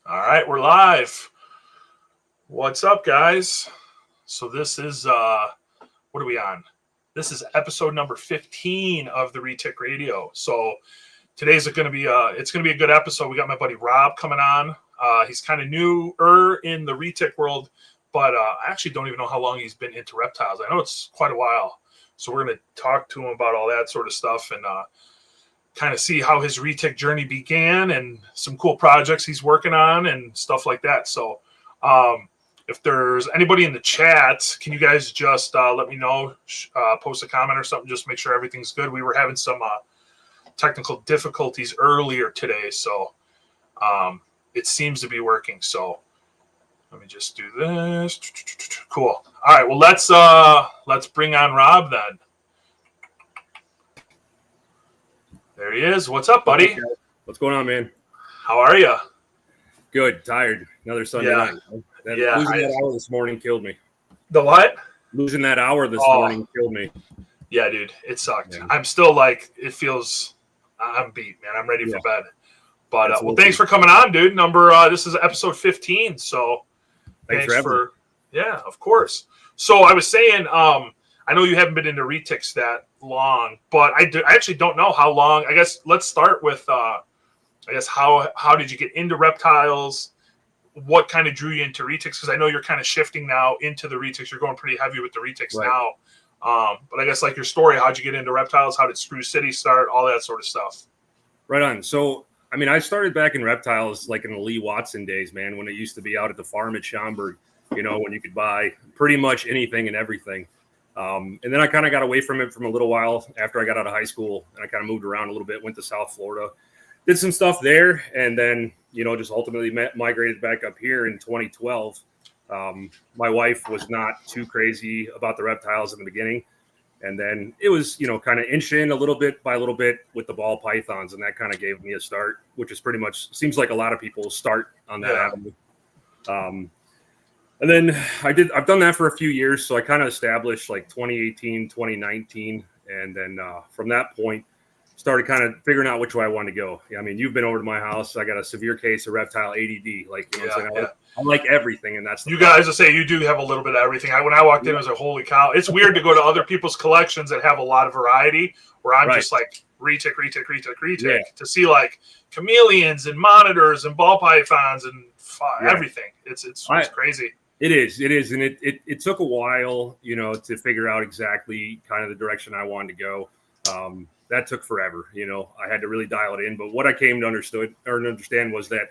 All right, we're live. What's up, guys? So this is what are we on? This is episode number 15 of the Retic Radio. So today's going to be it's going to be a good episode. We got my buddy Rob coming on. He's kind of newer in the Retic world, but I actually don't even know how long he's been into reptiles. I know it's quite a while. So we're going to talk to him about all that sort of stuff and kind of see how his Retic journey began and some cool projects he's working on and stuff like that. So if there's anybody in the chat, can you guys just let me know, post a comment or something, just make sure everything's good. We were having some technical difficulties earlier today, so it seems to be working. So let me just do this. Cool. All right, well, let's bring on Rob then. There he is. What's up, buddy? What's going on, man? How are you? Good. Tired. Another Sunday night. Losing that hour this morning killed me. The what? Losing that hour this morning killed me. Yeah, dude. It sucked. Yeah. I'm still like, I'm beat, man. I'm ready for bed. But well, thanks for coming on, dude. This is episode 15. So thanks for yeah, of course. So I was saying, I know you haven't been into retics that long, but I actually don't know how long. I guess let's start with, how did you get into reptiles? What kind of drew you into retics? Because I know you're kind of shifting now into the retics. You're going pretty heavy with the retics now. But I guess like your story, how'd you get into reptiles? How did Screw City start? All that sort of stuff. Right on. So, I mean, I started back in reptiles like in the Lee Watson days, man, when it used to be out at the farm at Schaumburg, when you could buy pretty much anything and everything. And then I kind of got away from it from a little while after I got out of high school, and I kind of moved around a little bit, went to South Florida, did some stuff there, and then, just ultimately migrated back up here in 2012. My wife was not too crazy about the reptiles in the beginning, and then it was, kind of inched in a little bit by a little bit with the ball pythons, and that kind of gave me a start, which is pretty much seems like a lot of people start on that avenue. And then I've done that for a few years. So I kind of established like 2018, 2019. And then from that point, started kind of figuring out which way I wanted to go. I mean, you've been over to my house. I got a severe case of reptile ADD. Like, what I'm saying? I like everything. And that's you guys will say you do have a little bit of everything. When I walked in, I was like, holy cow. It's weird to go to other people's collections that have a lot of variety where I'm just like retic to see like chameleons and monitors and ball pythons and everything. It's crazy. It is. And it took a while, to figure out exactly kind of the direction I wanted to go. That took forever. I had to really dial it in. But what I came to understand was that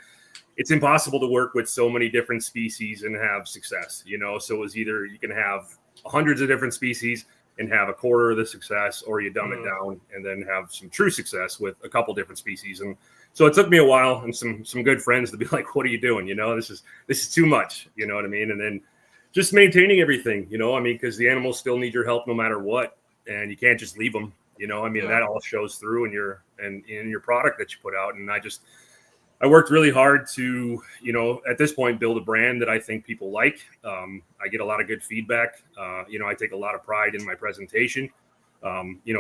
it's impossible to work with so many different species and have success, So it was either you can have hundreds of different species and have a quarter of the success, or you dumb it down and then have some true success with a couple different species. And so it took me a while and some good friends to be like, what are you doing? This is too much, you know what I mean? And then just maintaining everything, because the animals still need your help no matter what. And you can't just leave them, that all shows through in your product that you put out. And I worked really hard to, at this point, build a brand that I think people like. I get a lot of good feedback. I take a lot of pride in my presentation.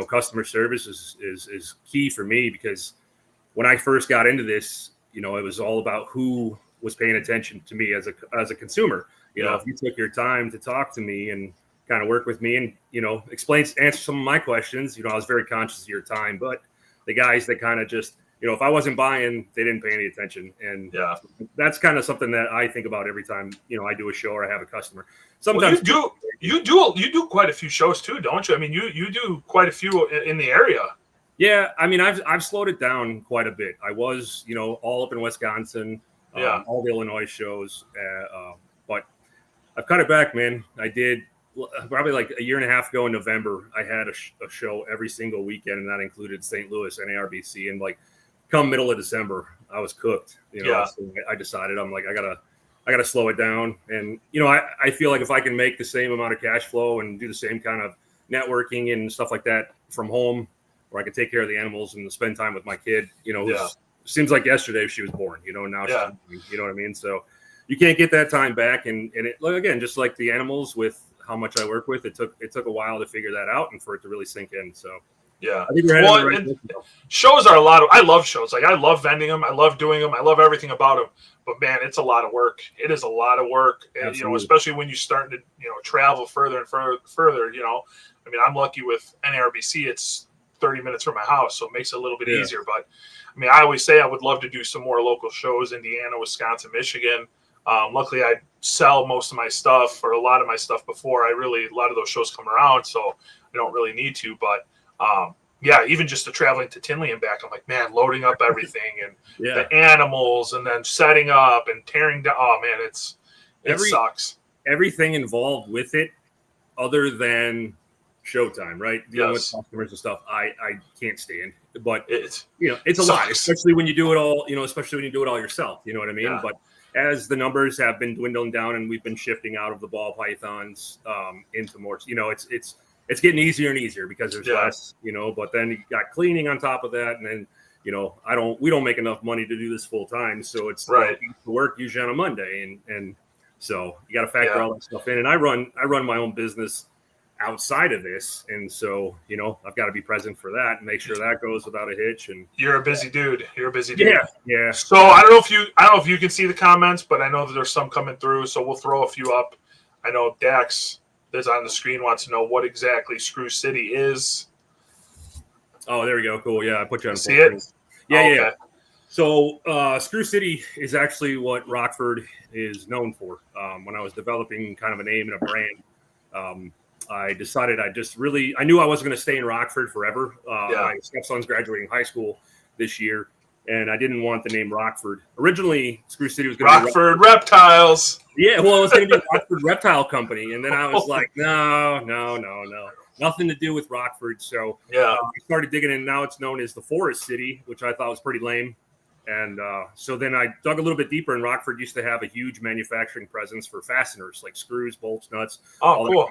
Customer service is key for me, because when I first got into this, it was all about who was paying attention to me as a consumer. If you took your time to talk to me and kind of work with me and, answer some of my questions, I was very conscious of your time. But the guys that kind of just, if I wasn't buying, they didn't pay any attention. And that's kind of something that I think about every time, I do a show or I have a customer. Sometimes you do quite a few shows too, don't you? I mean, you do quite a few in the area. Yeah, I mean, I've slowed it down quite a bit. I was, all up in Wisconsin, all the Illinois shows, but I've cut it back, man. I did probably like a year and a half ago in November. I had a show every single weekend, and that included St. Louis and ARBC. And like, come middle of December, I was cooked. So I decided I gotta slow it down, and I feel like if I can make the same amount of cash flow and do the same kind of networking and stuff like that from home, where I could take care of the animals and spend time with my kid, seems like yesterday she was born, now she's, you know what I mean? So you can't get that time back. And it, again, just like the animals with how much I work with, it took a while to figure that out and for it to really sink in. So Yeah. I think we're heading in the right and direction. shows are a lot of. I love shows. Like I love vending them. I love doing them. I love everything about them. But man, it's a lot of work. It is a lot of work. And, you know, especially when you start to travel further and further. You know, I mean, I'm lucky with NARBC. It's 30 minutes from my house, so it makes it a little bit easier. But I mean, I always say I would love to do some more local shows: Indiana, Wisconsin, Michigan. Luckily, I sell most of my stuff or a lot of my stuff before a lot of those shows come around, so I don't really need to. But yeah, even just the traveling to Tinley and back, I'm like, man, loading up everything and the animals and then setting up and tearing down. Oh man, it sucks. Everything involved with it, other than showtime, right? Dealing with customers and stuff, I can't stand. But it's a lot, especially when you do it all. Especially when you do it all yourself. You know what I mean? Yeah. But as the numbers have been dwindling down and we've been shifting out of the ball pythons into more, it's getting easier and easier because there's less, but then you got cleaning on top of that. And then, we don't make enough money to do this full time. So it's work usually on a Monday. And so you got to factor all that stuff in. And I run my own business outside of this. And so, I've got to be present for that and make sure that goes without a hitch. And you're a busy dude. Yeah. So I don't know if you can see the comments, but I know that there's some coming through. So we'll throw a few up. I know Dax that's on the screen wants to know what exactly Screw City is. Oh, there we go. Cool. Yeah, I put you on. See it? Yeah. So Screw City is actually what Rockford is known for. When I was developing kind of a name and a brand, I decided I knew I wasn't going to stay in Rockford forever. My stepson's graduating high school this year, and I didn't want the name Rockford. Originally, Screw City was going to be Rockford Reptiles. Yeah, well, it was going to be Rockford Reptile Company, and then I was like, no, nothing to do with Rockford. So I started digging in. Now it's known as the Forest City, which I thought was pretty lame. And so then I dug a little bit deeper, and Rockford used to have a huge manufacturing presence for fasteners, like screws, bolts, nuts. Oh, cool.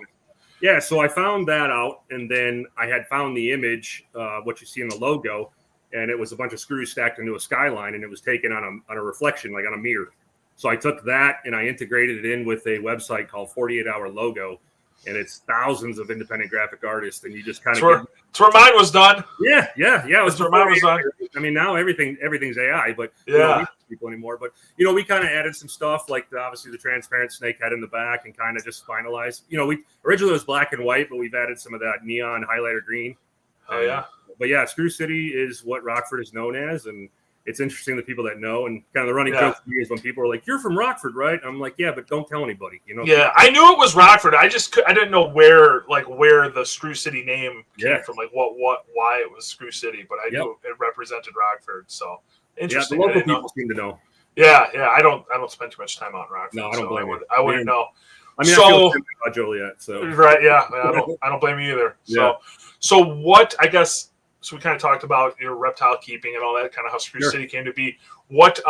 Yeah, so I found that out, and then I had found the image, what you see in the logo, and it was a bunch of screws stacked into a skyline, and it was taken on a reflection, like on a mirror. So I took that and I integrated it in with a website called 48 Hour Logo, and it's thousands of independent graphic artists, and you just kind of That's where mine was done. Yeah. It was where mine was done. I mean, now everything's AI, but people anymore. But we kind of added some stuff like obviously the transparent snake head in the back and kind of just finalized. We originally it was black and white, but we've added some of that neon highlighter green. But yeah, Screw City is what Rockford is known as, and it's interesting the people that know, and kind of the running joke for me is when people are like, "You're from Rockford, right?" I'm like, "Yeah, but don't tell anybody." Yeah, I knew it was Rockford. I didn't know where the Screw City name came from, like why it was Screw City, but I knew it represented Rockford. So interesting. Yeah, the local people seem to know. Yeah. I don't spend too much time out in Rockford. No, I don't blame you. I wouldn't know. I mean, I feel about Joliet, so right. Yeah, I don't blame you either. So what I guess. So we kind of talked about your reptile keeping and all that, kind of how Screw City came to be. What,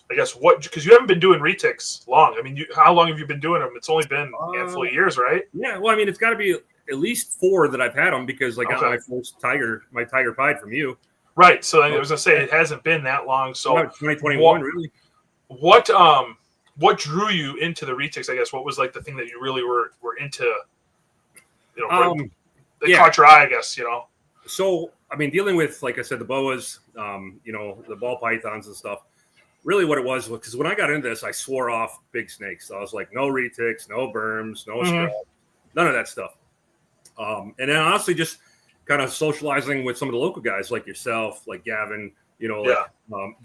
because you haven't been doing retics long. I mean, how long have you been doing them? It's only been a handful of years, right? Yeah. Well, I mean, it's got to be at least 4 that I've had them because I got my first my tiger pied from you. Right. So I was going to say it hasn't been that long. So 2021, really. What drew you into the retics? I guess what was like the thing that you really were into? That caught your eye, I guess. So, I mean, dealing with, like I said, the boas, the ball pythons and stuff, really what it was, because when I got into this, I swore off big snakes. So I was like, no retics, no berms, no straw, none of that stuff. And then honestly, just kind of socializing with some of the local guys like yourself, like Gavin, Gavin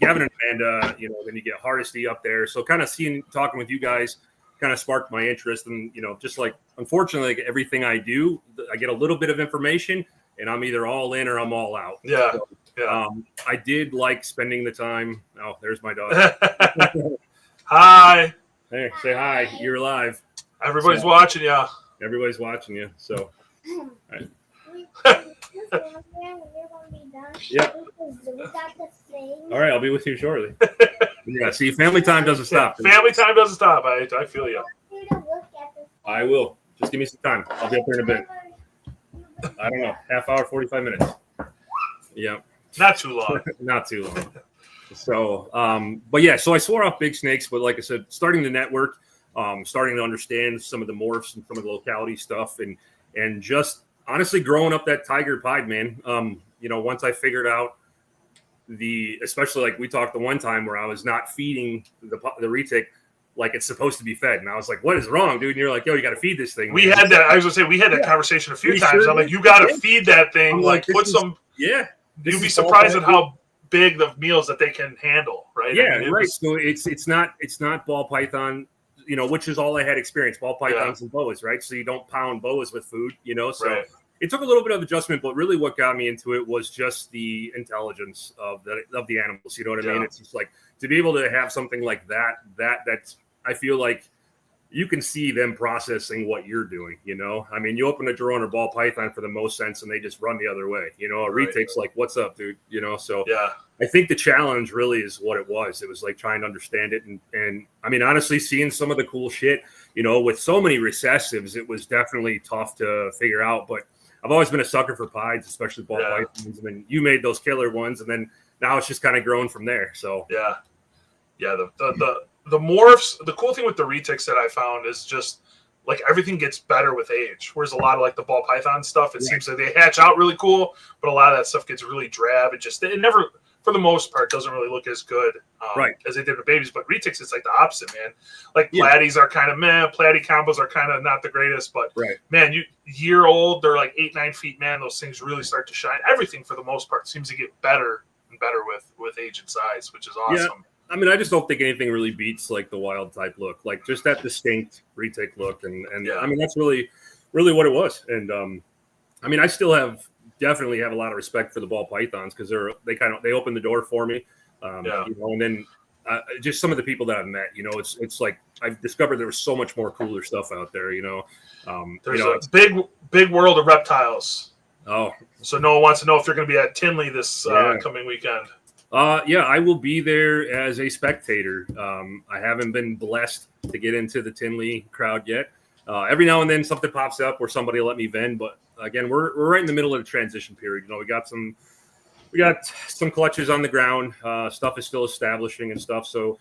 and Amanda, then you get Hardesty up there. So kind of talking with you guys kind of sparked my interest. And, just like, unfortunately, like everything I do, I get a little bit of information. And I'm either all in or I'm all out. Yeah. So, I did like spending the time. Oh, there's my dog. Hi. Hey, say hi. You're alive. Everybody's watching you. Everybody's watching you. So. Right. Yeah. All right, I'll be with you shortly. Yeah. See, family time doesn't stop. Family time doesn't stop. I feel you. I will. Just give me some time. I'll be up there in a bit. I don't know, half hour, 45 minutes. Yeah. Not too long. Not too long. So, but yeah, so I swore off big snakes, but like I said, starting the network, starting to understand some of the morphs and some of the locality stuff and just honestly, growing up that tiger pied, man, once I figured out especially like we talked the one time where I was not feeding the retic like it's supposed to be fed. And I was like, what is wrong, dude? And you're like, yo, you got to feed this thing. We had that. I was going to say, we had that conversation a few times. I'm like, you got to feed that thing. I'm like put some. Yeah. You'd be surprised at how big the meals that they can handle, right? Yeah, right. So it's not ball python, which is all I had experience, ball pythons and boas, right? So you don't pound boas with food, so it took a little bit of adjustment, but really what got me into it was just the intelligence of the animals. You know what I mean? It's just like to be able to have something like that's I feel like you can see them processing what you're doing, I mean, you open a drone or ball python for the most sense and they just run the other way, a retic's like, what's up, dude? So I think the challenge really is what it was. It was like trying to understand it. And I mean, honestly, seeing some of the cool shit, with so many recessives, it was definitely tough to figure out, but I've always been a sucker for pieds, especially ball pythons. And then you made those killer ones, and then now it's just kind of grown from there. So the morphs. The cool thing with the retics that I found is just like everything gets better with age. Whereas a lot of like the ball python stuff, it seems like they hatch out really cool, but a lot of that stuff gets really drab. It never, for the most part, doesn't really look as good as they did with babies. But retics, it's like the opposite, man. Like platies are kind of meh. Platy combos are kind of not the greatest, but man, year old, they're like 8-9 feet, man. Those things really start to shine. Everything for the most part seems to get better and better with age and size, which is awesome. Yeah. I mean, I just don't think anything really beats like the wild type look, like just that distinct retic look, and I mean that's really what it was. And I mean, I still definitely have a lot of respect for the ball pythons because they opened the door for me, and then just some of the people that I've met, it's like I've discovered there was so much more cooler stuff out there, There's a big world of reptiles. Oh, so Noah wants to know if you're going to be at Tinley this coming weekend. I will be there as a spectator. I haven't been blessed to get into the Tinley crowd yet. Every now and then something pops up where somebody will let me vend, but again, we're right in the middle of the transition period. We got some clutches on the ground. Stuff is still establishing and stuff. So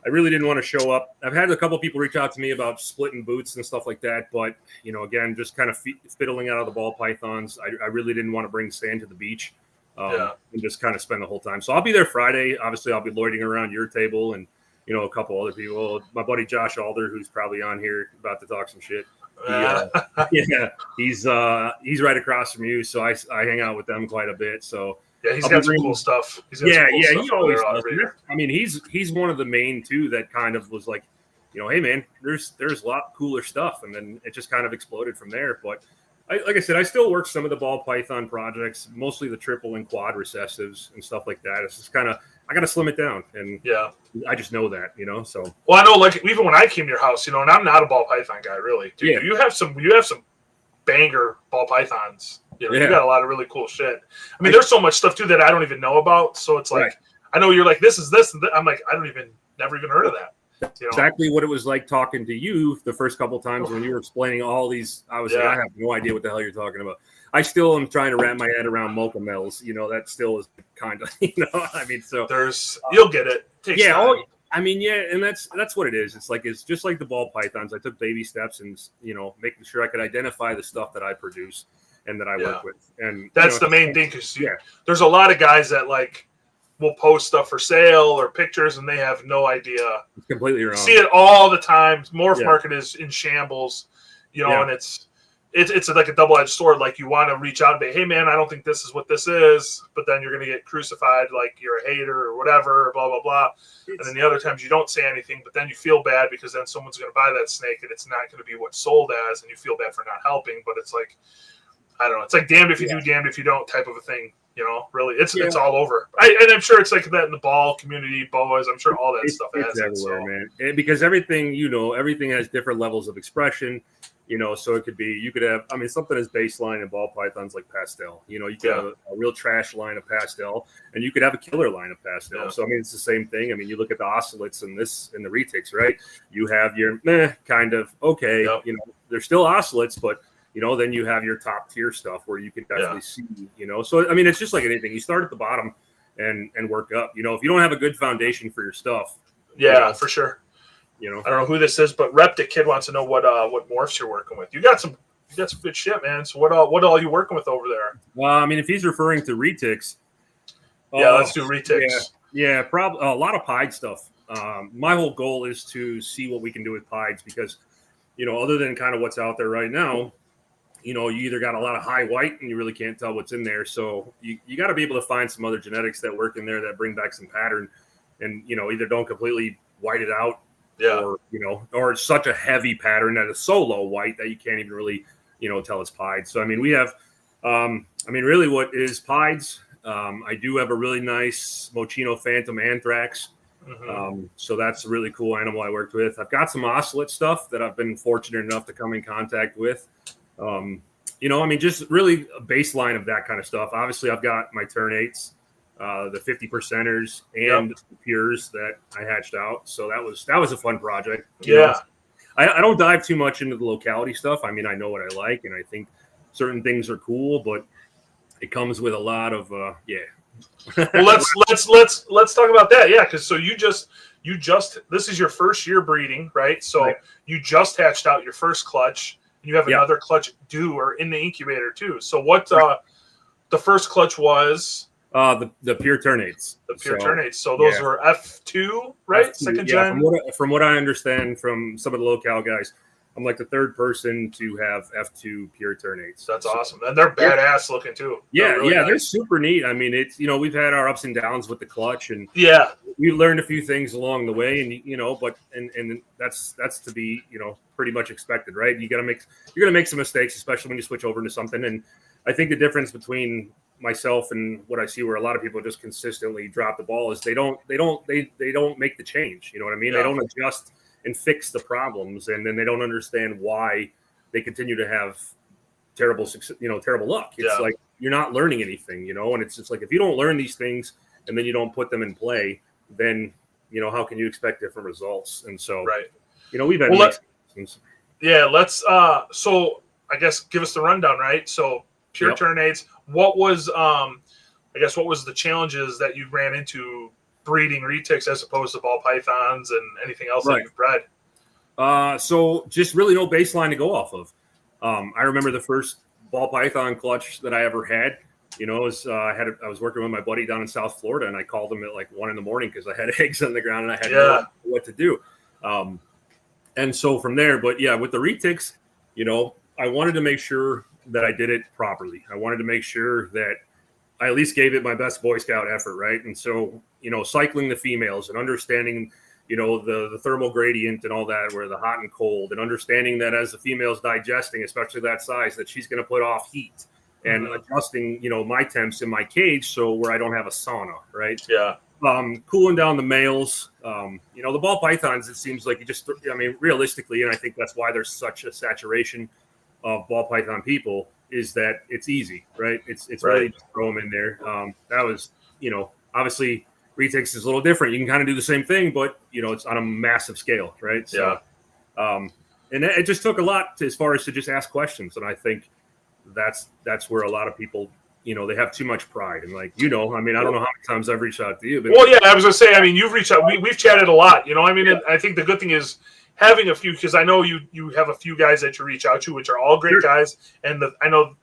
I really didn't want to show up. I've had a couple people reach out to me about splitting boots and stuff like that, but again, just kind of fiddling out of the ball pythons. I really didn't want to bring sand to the beach. And just kind of spend the whole time. So I'll be there Friday. Obviously, I'll be loitering around your table and, a couple other people. My buddy Josh Alder, who's probably on here about to talk some shit. He's right across from you. So I hang out with them quite a bit. So he's got some cool stuff. He always does. I mean, he's one of the main two that kind of was like, hey man, there's a lot cooler stuff. And then it just kind of exploded from there. But like I said, I still work some of the ball python projects, mostly the triple and quad recessives and stuff like that. It's just kind of, I got to slim it down. And I just know that, so. Well, I know, like, even when I came to your house, and I'm not a ball python guy, really. Dude, you have some banger ball pythons. You got a lot of really cool shit. I mean, there's so much stuff, too, that I don't even know about. So it's like, I know you're like, this is this. And I'm like, never even heard of that. Exactly what it was like talking to you the first couple of times when you were explaining all these. I was like, I have no idea what the hell you're talking about. I still am trying to wrap my head around mocha metals. That still is kind of, I mean, so you'll get it. I mean, and that's what it is. It's just like the ball pythons. I took baby steps and, making sure I could identify the stuff that I produce and that I work with. And that's the main thing. Cause there's a lot of guys that will post stuff for sale or pictures and they have no idea. It's completely wrong. See it all the time. Morph market is in shambles, and it's like a double-edged sword. Like you want to reach out and say, hey man, I don't think this is what this is, but then you're going to get crucified like you're a hater or whatever, blah, blah, blah. And then the other times you don't say anything, but then you feel bad because then someone's going to buy that snake and it's not going to be what's sold as, and you feel bad for not helping. But it's like, I don't know. It's like damned if you do, damned if you don't type of a thing. Really, it's all over. And I'm sure it's like that in the ball community, boas. I'm sure all that stuff has everywhere, man. Because everything, everything has different levels of expression. So it could be, you could have, something as baseline in ball pythons like pastel. You could have a real trash line of pastel, and you could have a killer line of pastel. So it's the same thing. You look at the oscillates in the retics, right? You have your kind of okay. They're still oscillates, but then you have your top tier stuff where you can definitely see, So, it's just like anything. You start at the bottom and work up. If you don't have a good foundation for your stuff. For sure. I don't know who this is, but Reptic Kid wants to know what morphs you're working with. You got some you got some good shit, man. So what all are you working with over there? I mean, if he's referring to retics, Yeah, let's do retics. Yeah, probably a lot of pied stuff. My whole goal is to see what we can do with pieds because, other than kind of what's out there right now, you either got a lot of high white and you really can't tell what's in there. So you got to be able to find some other genetics that work in there that bring back some pattern and, either don't completely white it out or it's such a heavy pattern that is so low white that you can't even really, tell it's pied. So, I mean, we have, really what is pieds. I do have a really nice Moschino Phantom Anthrax. Mm-hmm. So that's a really cool animal I worked with. I've got some oscillate stuff that I've been fortunate enough to come in contact with. Just really a baseline of that kind of stuff. Obviously, I've got my Ternates, the 50%ers and the Pures that I hatched out. So that was a fun project. I don't dive too much into the locality stuff. I mean, I know what I like, and I think certain things are cool, but it comes with a lot of Well, let's talk about that. Yeah, because so you just this is your first year breeding, right? So right. You just hatched out your first clutch. You have another clutch due or in the incubator too. So what the first clutch was? The Pure Ternates. The Pure Ternates. So those were F2, right? F2, Second gen. From what I understand from some of the locale guys, I'm like the third person to have F2 Pure Ternates. That's awesome. And they're badass looking too. They're super neat. I mean, it's we've had our ups and downs with the clutch, and we've learned a few things along the way, and but that's to be pretty much expected, right? You're gonna make some mistakes, especially when you switch over into something. And I think the difference between myself and what I see where a lot of people just consistently drop the ball is they don't make the change. You know what I mean? Yeah. They don't adjust and fix the problems, and then they don't understand why they continue to have terrible luck. It's like you're not learning anything, and it's just like if you don't learn these things and then you don't put them in play, then how can you expect different results? And so we've had let's so I guess give us the rundown, right? So Pure Ternates, what was the challenges that you ran into breeding retics as opposed to ball pythons and anything else that you've bred? So just really no baseline to go off of. I remember the first ball python clutch that I ever had. I was working with my buddy down in South Florida, and I called him at like 1 a.m. because I had eggs on the ground and I had no idea what to do. And so from there, but with the retics, I wanted to make sure that I did it properly. I wanted to make sure that I at least gave it my best Boy Scout effort, right? And so, cycling the females and understanding, the thermal gradient and all that, where the hot and cold, and understanding that as the female's digesting, especially that size, that she's going to put off heat and adjusting, my temps in my cage so where I don't have a sauna, right? Yeah. Cooling down the males. The ball pythons, it seems like realistically, and I think that's why there's such a saturation of ball python people, is that it's easy, right? It's really just throw them in there. That was, obviously retics is a little different. You can kind of do the same thing, but it's on a massive scale, right? So, and it just took a lot as far as to just ask questions. And I think that's where a lot of people, they have too much pride. And like, I don't know how many times I've reached out to you. But I was gonna say, you've reached out. We've chatted a lot, I think the good thing is having a few, because I know you have a few guys that you reach out to, which are all great guys. And I know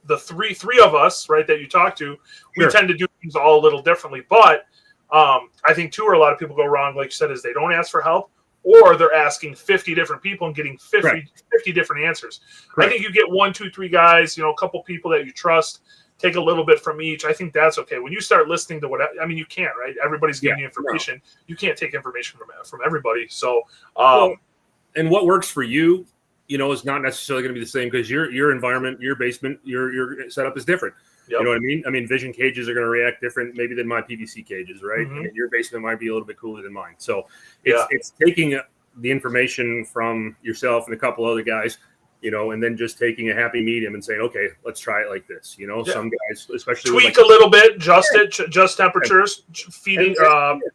the three of us, right, that you talk to, we tend to do things all a little differently. But I think too, where a lot of people go wrong, like you said, is they don't ask for help, or they're asking 50 different people and getting 50 different answers. Correct. I think you get 1, 2, 3 guys, a couple people that you trust, take a little bit from each. I think that's okay. When you start listening to you can't, right? Everybody's giving you information. No. You can't take information from everybody. So, and what works for you, is not necessarily going to be the same, because your environment, your basement, your setup is different. Yep. You know what I mean? Vision cages are going to react different maybe than my PVC cages, right? Mm-hmm. Your basement might be a little bit cooler than mine. So it's taking the information from yourself and a couple other guys, and then just taking a happy medium and saying, okay, let's try it like this. Some guys, especially tweak a little bit, adjust temperatures, feeding,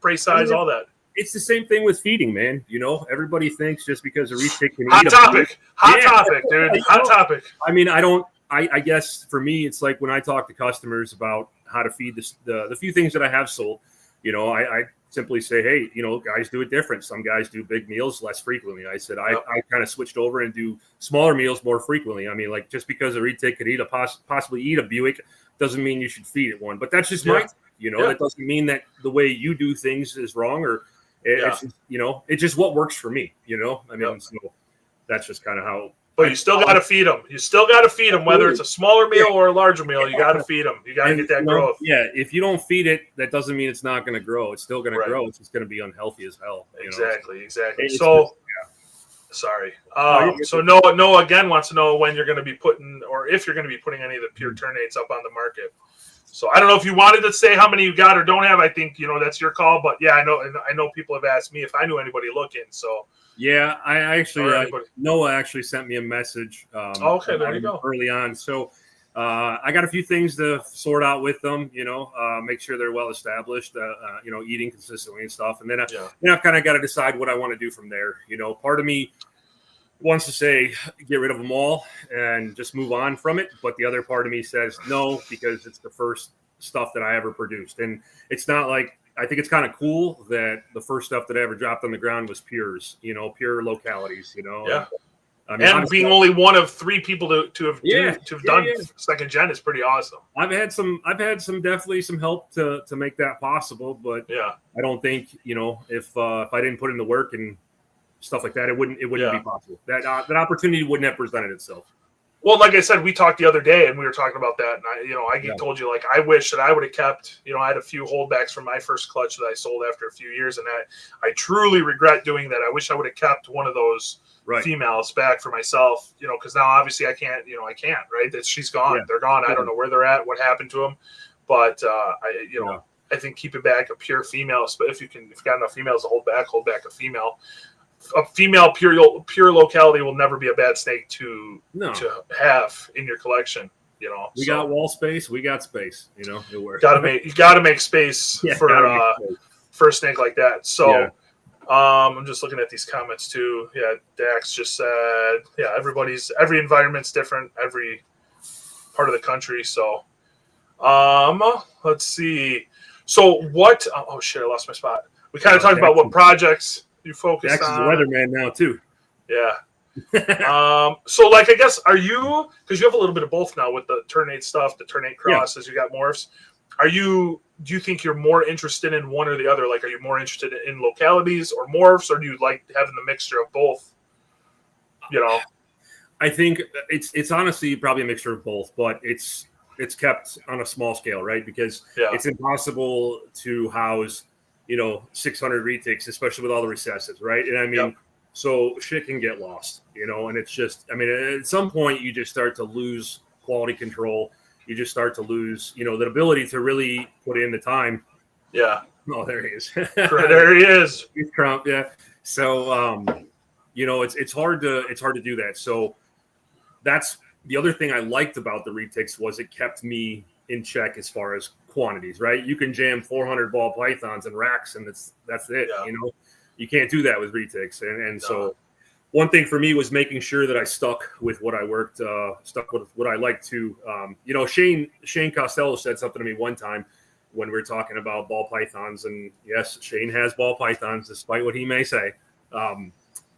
prey size, all that. It's the same thing with feeding, man. Everybody thinks just because a retic can hot topic, dude. Hot topic. I guess for me, it's like when I talk to customers about how to feed the few things that I have sold, I simply say, hey, guys do it different. Some guys do big meals less frequently. I said, I kind of switched over and do smaller meals more frequently. I mean, like, just because a retic could possibly eat a Buick doesn't mean you should feed it one. But that's just my, that doesn't mean that the way you do things is wrong, or it's just, it's just what works for me, I mean, so that's just kind of how. But you still got to feed them. You still got to feed them, whether it's a smaller meal or a larger meal. You got to feed them. You got to get that growth. Yeah, if you don't feed it, that doesn't mean it's not going to grow. It's still going to grow. It's just going to be unhealthy as hell. Exactly. So, sorry. So Noah again wants to know when you're going to be putting, or if you're going to be putting any of the pure ternates up on the market. So I don't know if you wanted to say how many you got or don't have. I think that's your call. But yeah, I know people have asked me if I knew anybody looking. So. Yeah, I actually Noah actually sent me a message. Okay, there you go. Early on, so I got a few things to sort out with them. Make sure they're well established. Eating consistently and stuff, and then I've kind of got to decide what I want to do from there. Part of me wants to say get rid of them all and just move on from it, but the other part of me says no, because it's the first stuff that I ever produced, and it's not like. I think it's kind of cool that the first stuff that I ever dropped on the ground was pures, pure localities, Yeah. I mean, and being only one of 3 people to have done second gen is pretty awesome. I've had some definitely some help to make that possible, but I don't think, if I didn't put in the work and stuff like that, it wouldn't be possible. That opportunity wouldn't have presented itself. Well, like I said, we talked the other day, and we were talking about that, and I told you, like, I wish that I would have kept, I had a few holdbacks from my first clutch that I sold after a few years, and I truly regret doing that. I wish I would have kept one of those females back for myself, because now obviously I can't, right? She's gone. Yeah. They're gone. I don't know where they're at, what happened to them, but I think keep it back a pure female. But if you got enough females to hold back a female. A female pure locality will never be a bad snake to have in your collection. We got wall space. We got space. It works. You gotta make space for a snake like that. So I'm just looking at these comments too. Yeah, Dax just said, every environment's different, every part of the country. So let's see. So what? Oh shit! I lost my spot. We kind of talked about what projects. You focus on. Dax is a weatherman now too. Yeah. So like, I guess, are you, because you have a little bit of both now with the ternate stuff, the ternate crosses, you got morphs. Do you think you're more interested in one or the other? Like, are you more interested in localities or morphs, or do you like having the mixture of both? I think it's honestly probably a mixture of both, but it's kept on a small scale, right? Because it's impossible to house 600 retics, especially with all the recessives, right? And I mean, so shit can get lost, and it's just, I mean, at some point you just start to lose quality control. You just start to lose, the ability to really put in the time. Yeah. Oh, there he is. There he is. He's Trump. Yeah. So, it's hard to do that. So that's the other thing I liked about the retics was it kept me in check as far as quantities, right? You can jam 400 ball pythons and racks, and that's it. You can't do that with retics. So one thing for me was making sure that I stuck with what I worked, stuck with what I liked to. Shane Costello said something to me one time when we were talking about ball pythons, and yes, Shane has ball pythons, despite what he may say.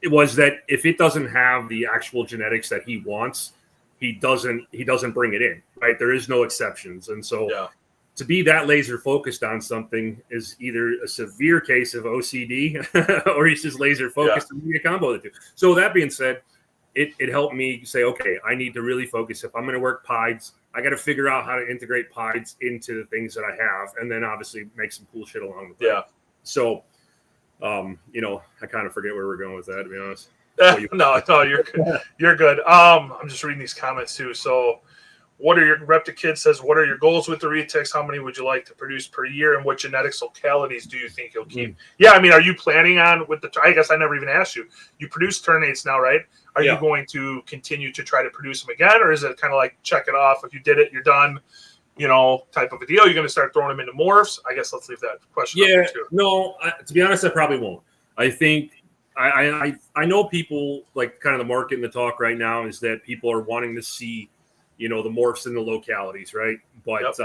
It was that if it doesn't have the actual genetics that he wants, he doesn't bring it in, right? There is no exceptions. And so to be that laser focused on something is either a severe case of OCD or he's just laser focused and be a combo of the two. So that being said, it helped me say, okay, I need to really focus. If I'm going to work pides, I got to figure out how to integrate pides into the things that I have, and then obviously make some cool shit along with that. Yeah. So, I kind of forget where we're going with that, to be honest. No, you're good. You're good. I'm just reading these comments too. So, Reptic Kid says, what are your goals with the retics? How many would you like to produce per year, and what genetics localities do you think you'll keep? Yeah, I mean, are you planning on I guess I never even asked you. You produce ternates now, right? Are you going to continue to try to produce them again, or is it kind of like check it off? If you did it, you're done. Type of a deal. You're going to start throwing them into morphs. I guess let's leave that question up there too. No, to be honest, I probably won't. I think I know people, like, kind of the market and the talk right now is that people are wanting to see, the morphs in the localities, right? But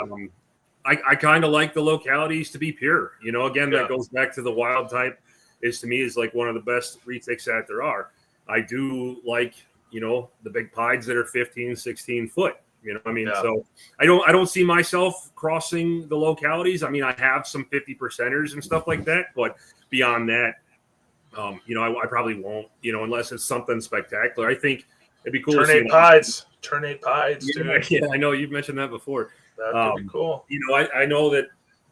I kind of like the localities to be pure. You know, again, Yeah. that goes back to the wild type. To me is like one of the best retics that there are. I do like, you know, the big pieds that are 15, 16 foot. You know, I mean, Yeah. so I don't see myself crossing the localities. I mean, I have some 50%ers and stuff like that, but beyond that, you know, I probably won't, you know, unless it's something spectacular. I think it'd be cool to see Turnate pieds, yeah, dude. yeah, I know you've mentioned that before. That could be cool. You know, I know that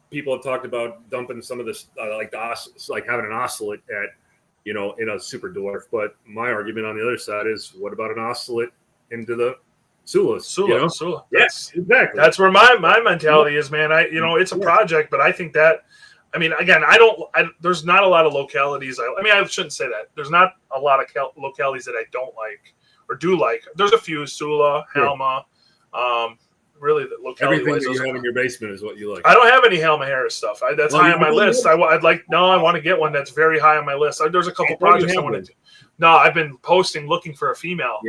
people have talked about dumping some of this, like having an ocelot at, you know, in a super dwarf. But my argument on the other side is, what about an ocelot into the Sulas? Sula. Yes, exactly. That's where my mentality is, man. It's a project, but I think that, I mean, again, there's not a lot of localities. I mean, I shouldn't say that. There's not a lot of localities that I don't like or do like. There's a few, Sula, Helma, really the locality. Everything that you have in your basement is what you like. I don't have any Helma Harris stuff. That's high on my list. I want to get one that's very high on my list. There's a couple projects I want to do. No, I've been posting looking for a female.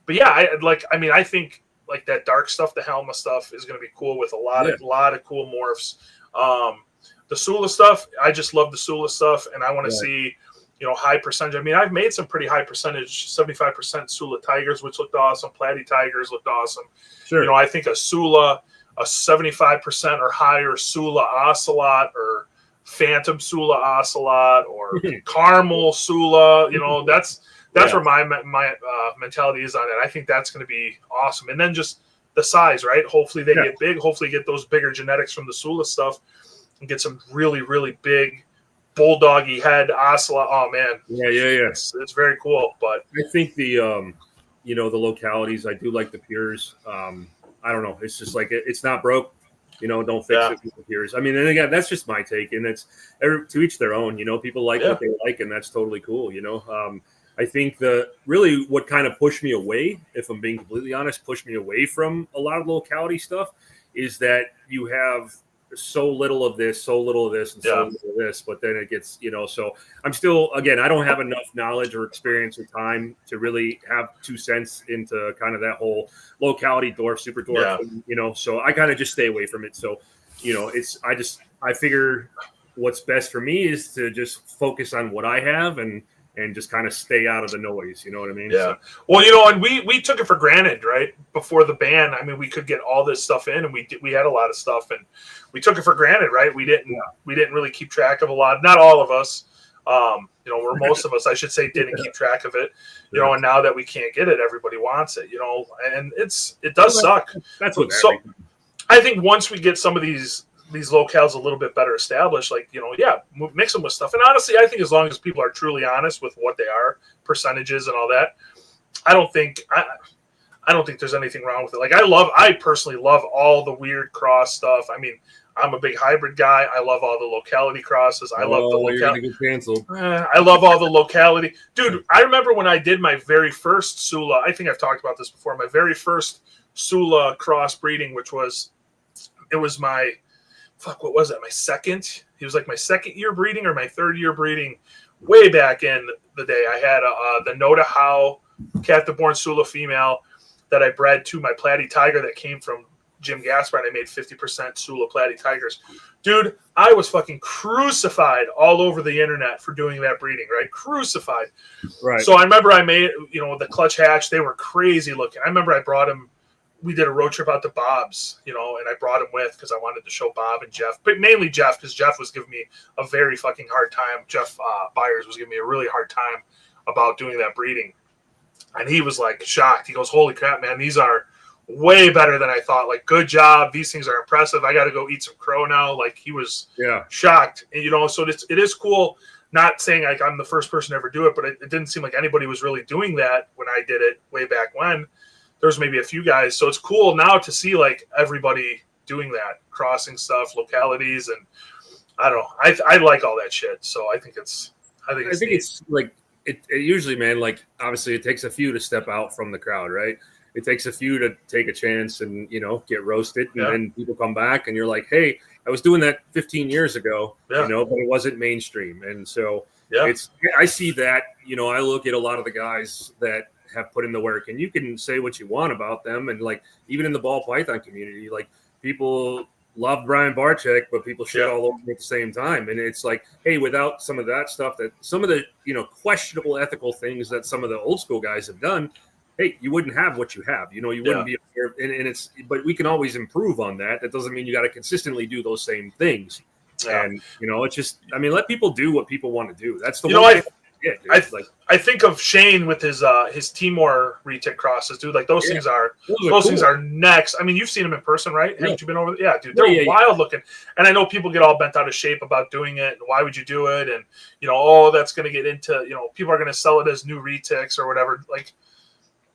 But yeah, I think like that dark stuff, the Helma stuff is going to be cool with a lot of cool morphs. The Sula stuff, I just love the Sula stuff, and I want to see, you know, high percentage. I mean, I've made some pretty high percentage, 75% Sula tigers, which looked awesome. Platy tigers looked awesome. Sure. You know, I think a Sula, a 75% or higher Sula ocelot, or Phantom Sula ocelot, or Caramel Sula, you know, that's where my mentality is on it. I think that's going to be awesome. And then just the size, right? Hopefully they get big. Hopefully get those bigger genetics from the Sula stuff and get some really, really big bulldoggy head ocelot. Oh man. Yeah. It's very cool. But I think the, you know, the localities, I do like the pures. I don't know. It's just like, it's not broke, you know, don't fix it with the pures. I mean, and again, that's just my take, and it's to each their own, you know, people like what they like, and that's totally cool. You know, I think really what kind of pushed me away, if I'm being completely honest, pushed me away from a lot of locality stuff is that you have so little of this, and so little of this, but then it gets, you know, so I'm still, again, I don't have enough knowledge or experience or time to really have 2 cents into kind of that whole locality dwarf, super dwarf, you know, so I kind of just stay away from it. So, you know, I figure what's best for me is to just focus on what I have and just kind of stay out of the noise. You know what I mean? Yeah. Well, you know, and we took it for granted, right? Before the ban, I mean, we could get all this stuff in, and we had a lot of stuff, and we took it for granted, right? We didn't really keep track of a lot. Not all of us, you know, or most of us, I should say, didn't keep track of it. You know, and now that we can't get it, everybody wants it. You know, and it does suck. That's what. So I think once we get some of these locales a little bit better established, like, you know, mix them with stuff. And honestly, I think as long as people are truly honest with what they are, percentages and all that, I don't think there's anything wrong with it. Like, I personally love all the weird cross stuff. I mean, I'm a big hybrid guy. I love all the locality crosses. I love the locality. I love all the locality. Dude, I remember when I did my very first Sula, I think I've talked about this before, my very first Sula cross breeding, what was my second? He was like my second year breeding or my third year breeding. Way back in the day, I had the Noda Howe captive born Sula female that I bred to my Platy tiger that came from Jim Gaspar, and I made 50% Sula Platy tigers. Dude, I was fucking crucified all over the internet for doing that breeding, right? Crucified. Right. So I remember I made, you know, the clutch hatch. They were crazy looking. I remember I brought him. We did a road trip out to Bob's, you know, and I brought him with because I wanted to show Bob and Jeff, but mainly Jeff, because Jeff was giving me a very fucking hard time. Jeff Byers was giving me a really hard time about doing that breeding. And he was like shocked. He goes, "Holy crap, man, these are way better than I thought. Like, good job. These things are impressive. I got to go eat some crow now." Like, he was shocked. And, you know, so it is cool. Not saying like I'm the first person to ever do it, but it didn't seem like anybody was really doing that when I did it way back when. There's maybe a few guys. So it's cool now to see like everybody doing that, crossing stuff, localities. And I don't know. I like all that shit. So I think it's like, it usually, man, like obviously it takes a few to step out from the crowd, right? It takes a few to take a chance and, you know, get roasted. And then people come back and you're like, hey, I was doing that 15 years ago, you know, but it wasn't mainstream. And so I see that, you know, I look at a lot of the guys that have put in the work, and you can say what you want about them. And like, even in the ball python community, like people love Brian Barczyk, but people shit all over him at the same time. And it's like, hey, without some of that stuff, that some of the, questionable ethical things that some of the old school guys have done, hey, you wouldn't have what you have. You wouldn't be, and but we can always improve on that. That doesn't mean you got to consistently do those same things. Yeah. And, it's just, let people do what people want to do. That's the one thing. Yeah, I think of Shane with his Timor retic crosses, dude. Like those things are things are next. I mean, you've seen them in person, right? Haven't you been over? Yeah, dude, they're wild looking. And I know people get all bent out of shape about doing it. And why would you do it? And that's going to get into people are going to sell it as new retics or whatever. Like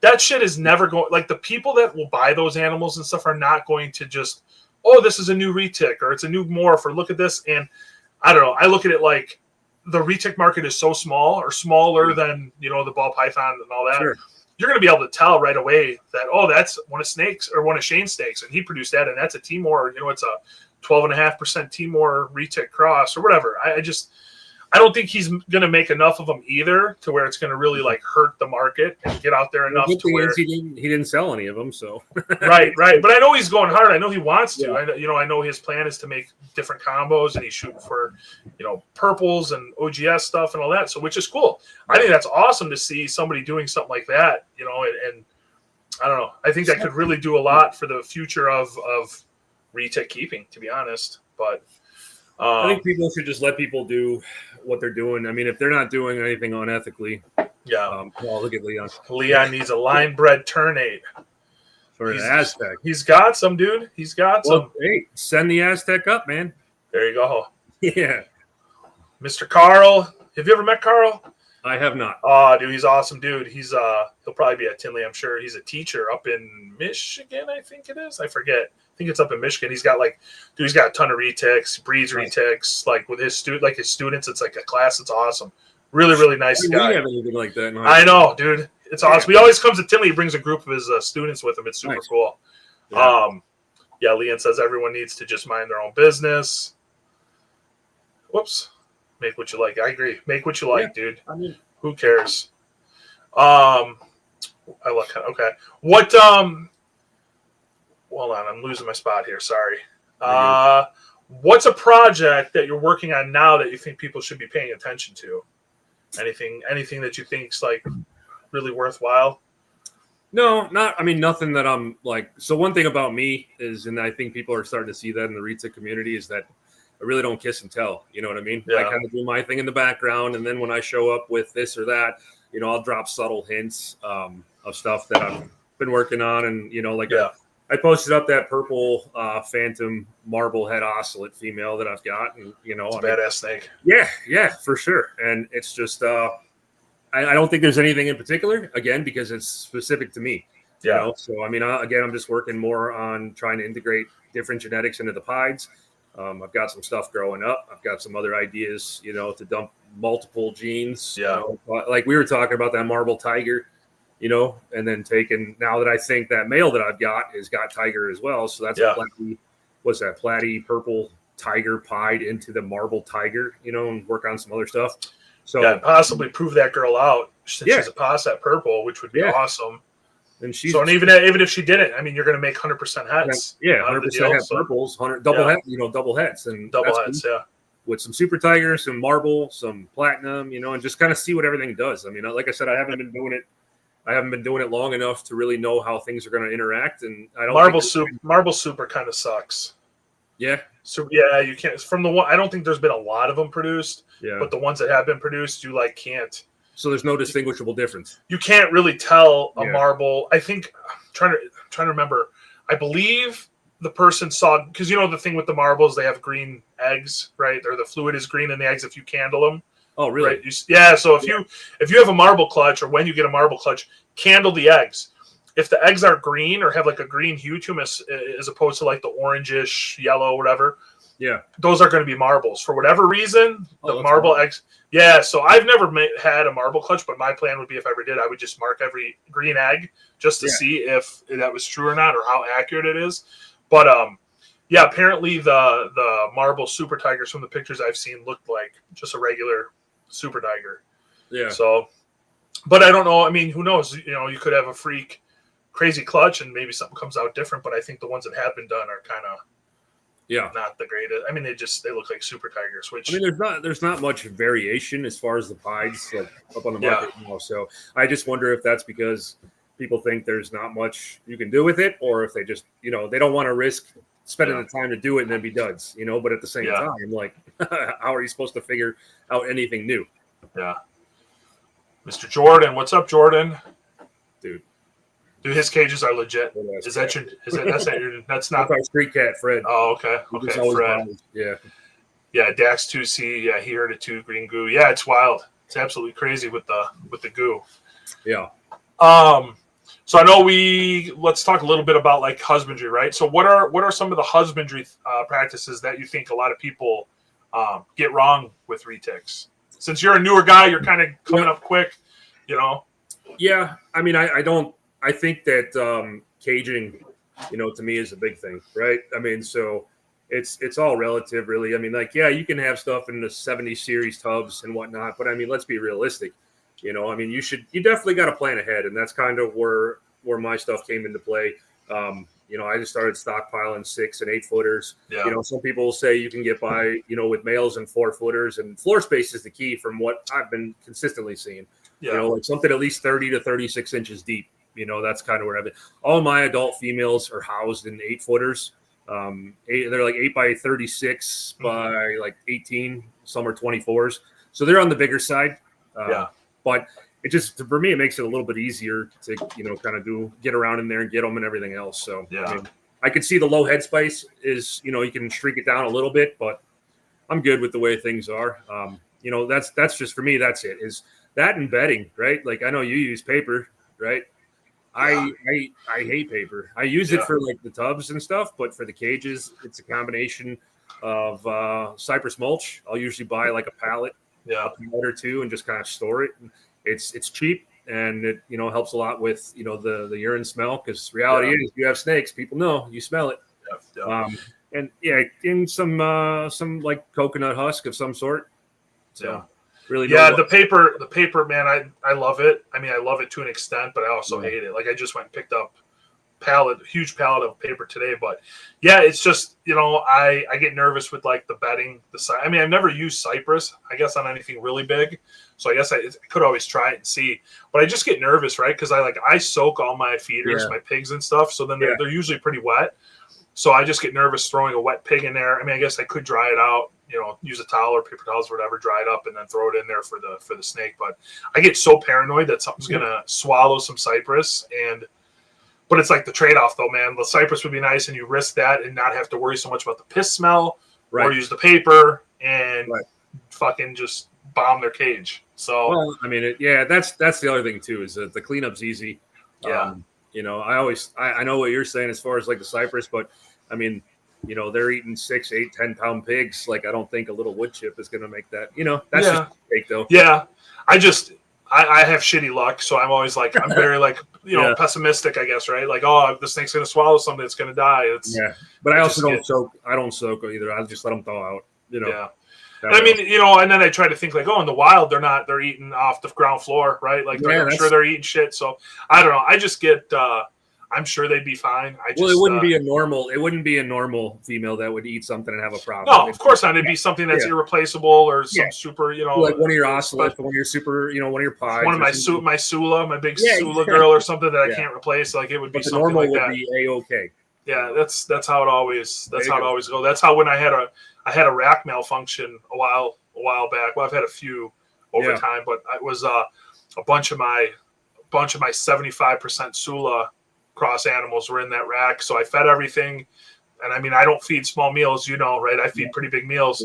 that shit is never going. Like the people that will buy those animals and stuff are not going to just this is a new retic or it's a new morph or look at this. And I don't know. I look at it like the retic market is so small or smaller than, the ball python and all that. Sure. You're going to be able to tell right away that, that's one of Snake's or one of Shane's steaks. And he produced that. And that's a Timor, it's a 12.5% Timor retic cross or whatever. I don't think he's going to make enough of them either to where it's going to really like hurt the market and get out there enough to where he didn't sell any of them. So right. But I know he's going hard. I know he wants to. I know his plan is to make different combos and he's shooting for, purples and OGS stuff and all that. So which is cool. I think that's awesome to see somebody doing something like that. And I don't know. I think that could really do a lot for the future of retic keeping, to be honest. But I think people should just let people do what they're doing. I mean, if they're not doing anything unethically, look at Leon. Leon needs a line bred ternate for an Aztec. He's got some, dude. He's got some. Hey, send the Aztec up, man. There you go. Yeah, Mr. Carl. Have you ever met Carl? I have not. Oh, dude, he's awesome, dude. He's he'll probably be at Tinley, I'm sure. He's a teacher up in Michigan, I think it is. I forget. I think it's up in Michigan. He's got he's got a ton of retics, breeds retics, like with his students. It's like a class. It's awesome. Really, really nice guy. We have anything like that. I know, dude. It's awesome. He always comes to Tinley. He brings a group of his students with him. It's super cool. Yeah. Leon says everyone needs to just mind their own business. Whoops. Make what you like. I agree. Make what you like, dude. I mean, who cares? Okay. What? Hold on, I'm losing my spot here. Sorry. What's a project that you're working on now that you think people should be paying attention to? Anything that you think's like really worthwhile? No, nothing that I'm like. So one thing about me is, and I think people are starting to see that in the retic community, is that I really don't kiss and tell. You know what I mean? Yeah. I kind of do my thing in the background, and then when I show up with this or that, I'll drop subtle hints of stuff that I've been working on, and I posted up that purple phantom marblehead ocelot female that I've got, and it's a badass snake. Yeah, for sure. And it's just I don't think there's anything in particular, again, because it's specific to me. Yeah. So I'm just working more on trying to integrate different genetics into the pieds. I've got some stuff growing up. I've got some other ideas, to dump multiple genes. Yeah. Like we were talking about that marble tiger. And then now that I think that male that I've got has got tiger as well. So that's platy purple tiger pied into the marble tiger, and work on some other stuff. So possibly prove that girl out since she's a pass at purple, which would be awesome. And even if she didn't, you're going to make 100% heads. Yeah, 100% head purples, double heads, and double heads. Yeah. With some super tiger, some marble, some platinum, and just kind of see what everything does. Like I said, I haven't been doing it long enough to really know how things are going to interact, and I don't. Marble super kind of sucks. Yeah. So you can't from the one. I don't think there's been a lot of them produced. Yeah. But the ones that have been produced, you can't. So there's no distinguishable difference. You can't really tell a marble. I think I'm trying to remember. I believe the person saw, because the thing with the marbles, they have green eggs, right? Or the fluid is green in the eggs if you candle them. Oh, really? Right? So if you have a marble clutch, or when you get a marble clutch, candle the eggs. If the eggs are green or have like a green hue to them as opposed to like the orangish yellow, whatever, those are going to be marbles for whatever reason. The marble eggs. Yeah, so I've never had a marble clutch, but my plan would be, if I ever did, I would just mark every green egg just to see if that was true or not, or how accurate it is. But apparently the marble super tigers from the pictures I've seen looked like just a regular super tiger. Yeah. So, but I don't know. Who knows? You could have a freak crazy clutch and maybe something comes out different. But I think the ones that have been done are kind of not the greatest. I mean, they look like super tigers. Which I mean, there's not much variation as far as the pies like up on the market now. So I just wonder if that's because people think there's not much you can do with it, or if they just they don't want to risk spending the time to do it and then be duds. But at the same time, like, how are you supposed to figure out anything new? Yeah. Mr. Jordan, what's up, Jordan? Dude, his cages are legit. Is that your? That's not our street cat, Fred. Oh, okay, Fred. Yeah. Dax 2C. Yeah, he heard it too. Green goo. Yeah, it's wild. It's absolutely crazy with the goo. Yeah. So I know let's talk a little bit about like husbandry, right? So what are some of the husbandry practices that you think a lot of people get wrong with retics? Since you're a newer guy, you're kind of coming up quick, Yeah, I mean, I think that caging, to me is a big thing, right? I mean, so it's all relative, really. I mean, like, yeah, you can have stuff in the 70 series tubs and whatnot, but I mean, let's be realistic. I mean, you definitely got to plan ahead, and that's kind of where my stuff came into play. I just started stockpiling 6 and 8 footers. Yeah. Some people will say you can get by, with males and 4 footers, and floor space is the key from what I've been consistently seeing. Yeah. Like something at least 30 to 36 inches deep. That's kind of where I've been. All my adult females are housed in 8 footers. They're like 8 by 36 by like 18. Some are 24s. So they're on the bigger side. But it just, for me, it makes it a little bit easier to, kind of get around in there and get them and everything else. So, I mean, I could see the low headspace is, you can shrink it down a little bit, but I'm good with the way things are. That's just, for me, that's it, is that and bedding, right? Like, I know you use paper, right? I hate paper. I use it for like the tubs and stuff, but for the cages, it's a combination of cypress mulch. I'll usually buy like a pallet. A pallet or two and just kind of store it. It's cheap and it helps a lot with the urine smell, because reality is you have snakes, people know you smell it. And in some like coconut husk of some sort. So really the paper, man, I love it. I mean, I love it to an extent, but I also hate it. Like, I just went and picked up huge pallet of paper today, but it's just I get nervous with like the bedding, I mean, I've never used cypress, I guess, on anything really big, so I guess I could always try it and see, but I just get nervous, right? Because I soak all my feeders, my pigs and stuff, so then they're usually pretty wet, so I just get nervous throwing a wet pig in there. I mean, I guess I could dry it out, use a towel or paper towels or whatever, dry it up and then throw it in there for the snake, but I get so paranoid that something's gonna swallow some cypress. But it's like the trade-off, though, man. The cypress would be nice, and you risk that and not have to worry so much about the piss smell, or use the paper and fucking just bomb their cage. So, well, I mean, that's the other thing too, is that the cleanup's easy. I know what you're saying as far as like the cypress, but I mean, they're eating 6, 8, 10-pound pigs. Like, I don't think a little wood chip is going to make that. That's just a mistake, though. Yeah, I have shitty luck, so I'm always like, I'm very like, pessimistic, I guess, right? Like, oh, this thing's gonna swallow something, it's gonna die. But I also don't soak. I don't soak either. I just let them thaw out. I mean, and then I try to think like, oh, in the wild, they're eating off the ground floor, right? Like, I'm sure they're eating shit. So I don't know. I just get, I'm sure they'd be fine. It wouldn't be a normal female that would eat something and have a problem. No, of course not. It'd be something that's irreplaceable or some super, like one of your ocelots, one of your super, one of your pies. One of my Sula, my big Sula girl or something that I can't replace. Like, it would be something like that. Would be A-okay. Yeah, that's how it always goes. That's how, when I had a rack malfunction a while back. Well, I've had a few over time, but it was a bunch of my 75% Sula cross animals were in that rack, so I fed everything, and I mean, I don't feed small meals, right? I feed pretty big meals,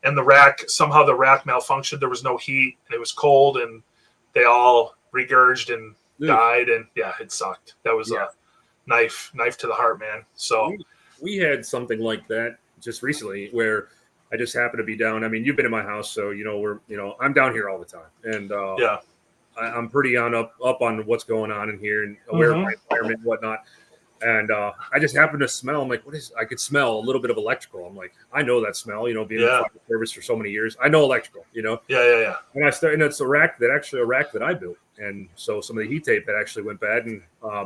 and the rack malfunctioned. There was no heat, and it was cold, and they all regurged and died, and it sucked. That was a knife to the heart, man. So we had something like that just recently where I just happened to be down. I mean, you've been in my house, so I'm down here all the time, and I'm pretty up on what's going on in here and aware of my environment and whatnot. And I just happened to smell. I'm like, I could smell a little bit of electrical. I'm like, I know that smell, being in fire service for so many years. I know electrical, Yeah. And I started, and it's a rack that I built. And so some of the heat tape that actually went bad and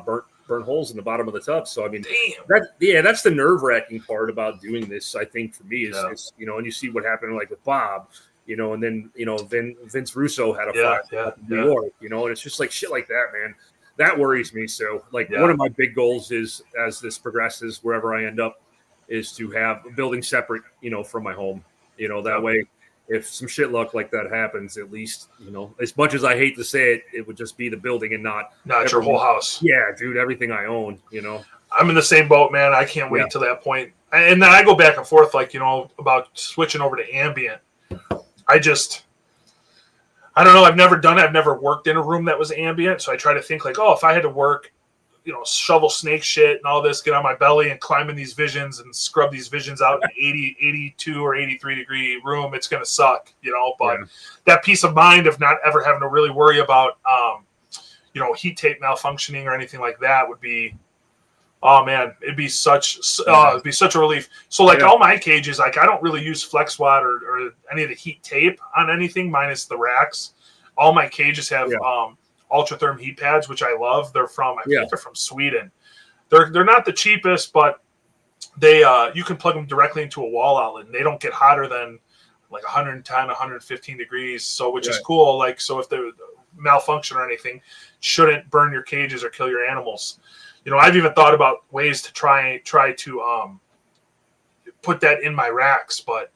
burnt burnt holes in the bottom of the tub. So I mean, Damn. that's the nerve-wracking part about doing this. I think for me is and you see what happened like with Bob, and then Vince Russo had a fire up in New York, and it's just like shit like that, man. That worries me. So like one of my big goals is, as this progresses, wherever I end up, is to have a building separate, from my home. That way, if some shit luck like that happens, at least, as much as I hate to say it, it would just be the building and not your whole house. Yeah, dude, everything I own, I'm in the same boat, man. I can't wait till that point. And then I go back and forth, like, about switching over to ambient. I don't know. I've never done it. I've never worked in a room that was ambient. So I try to think like, if I had to work, shovel snake shit and all this, get on my belly and climb in these visions and scrub these visions out in 80, 82 or 83 degree room, it's going to suck, but that peace of mind of not ever having to really worry about, heat tape malfunctioning or anything like that would be, oh man, it'd be such a relief. So like all my cages, like I don't really use flex watt or any of the heat tape on anything minus the racks. All my cages have, Ultratherm heat pads, which I love. They're from, I think they're from Sweden. They're not the cheapest, but they you can plug them directly into a wall outlet, and they don't get hotter than like 110, 115 degrees. So which is cool. Like so, if they malfunction or anything, shouldn't burn your cages or kill your animals. I've even thought about ways to try to put that in my racks, but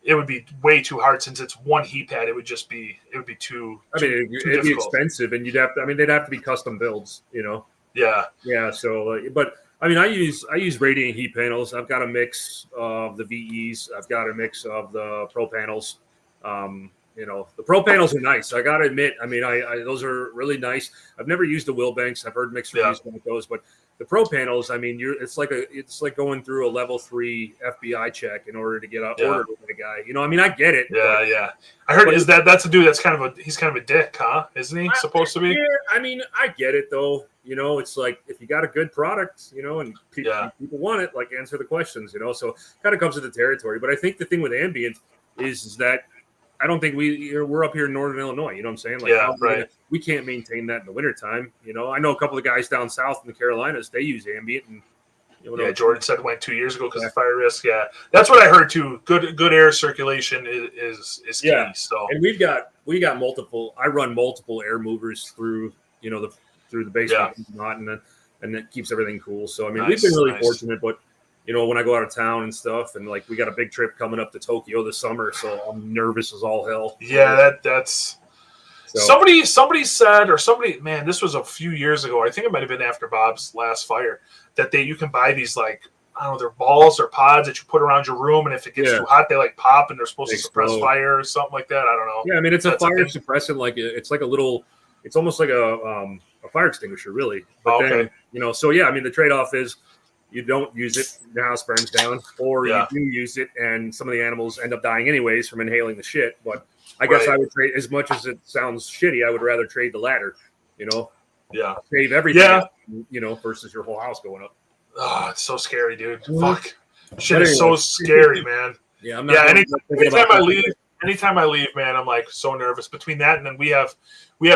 it would be way too hard since it's one heat pad. It would be too. It'd be expensive, and they'd have to be custom builds, Yeah. Yeah. So, but I use radiant heat panels. I've got a mix of the VEs. I've got a mix of the Pro panels. The Pro panels are nice. I got to admit. Those are really nice. I've never used the Wilbanks. I've heard mixed reviews about those, but the Pro panels, it's like going through a level 3 FBI check in order to get ordered with a guy. I get it. Yeah. I heard that's a dude that's he's kind of a dick, huh? Isn't he supposed to be? Yeah, I get it though. It's like if you got a good product, and people want it, like answer the questions, so it kind of comes with the territory. But I think the thing with ambient is that I don't think we're up here in Northern Illinois. You know what I'm saying? Like, we can't maintain that in the wintertime. I know a couple of guys down south in the Carolinas, they use ambient. And, Jordan said it went 2 years ago because of fire risk. Yeah, that's what I heard too. Good air circulation is key. Yeah. So, and we got multiple. I run multiple air movers through the basement and that keeps everything cool. So we've been really fortunate, but. When I go out of town and stuff, and like we got a big trip coming up to Tokyo this summer, so I'm nervous as all hell. Yeah, that's somebody said, or somebody, man, this was a few years ago. I think it might have been after Bob's last fire, that you can buy these like, I don't know, they're balls or pods that you put around your room, and if it gets too hot, they like pop and they're supposed to suppress fire or something like that. I don't know. Yeah, it's a fire suppressant, like it's like a little, it's almost like a fire extinguisher, really. But then, so the trade-off is. You don't use it, the house burns down, or you do use it, and some of the animals end up dying anyways from inhaling the shit. But I guess I would trade, as much as it sounds shitty, I would rather trade the latter, save everything, versus your whole house going up. Oh, it's so scary, dude. Fuck. Shit is so scary, man. Yeah, I'm not anytime I leave, man, I'm like so nervous. Between that and then we have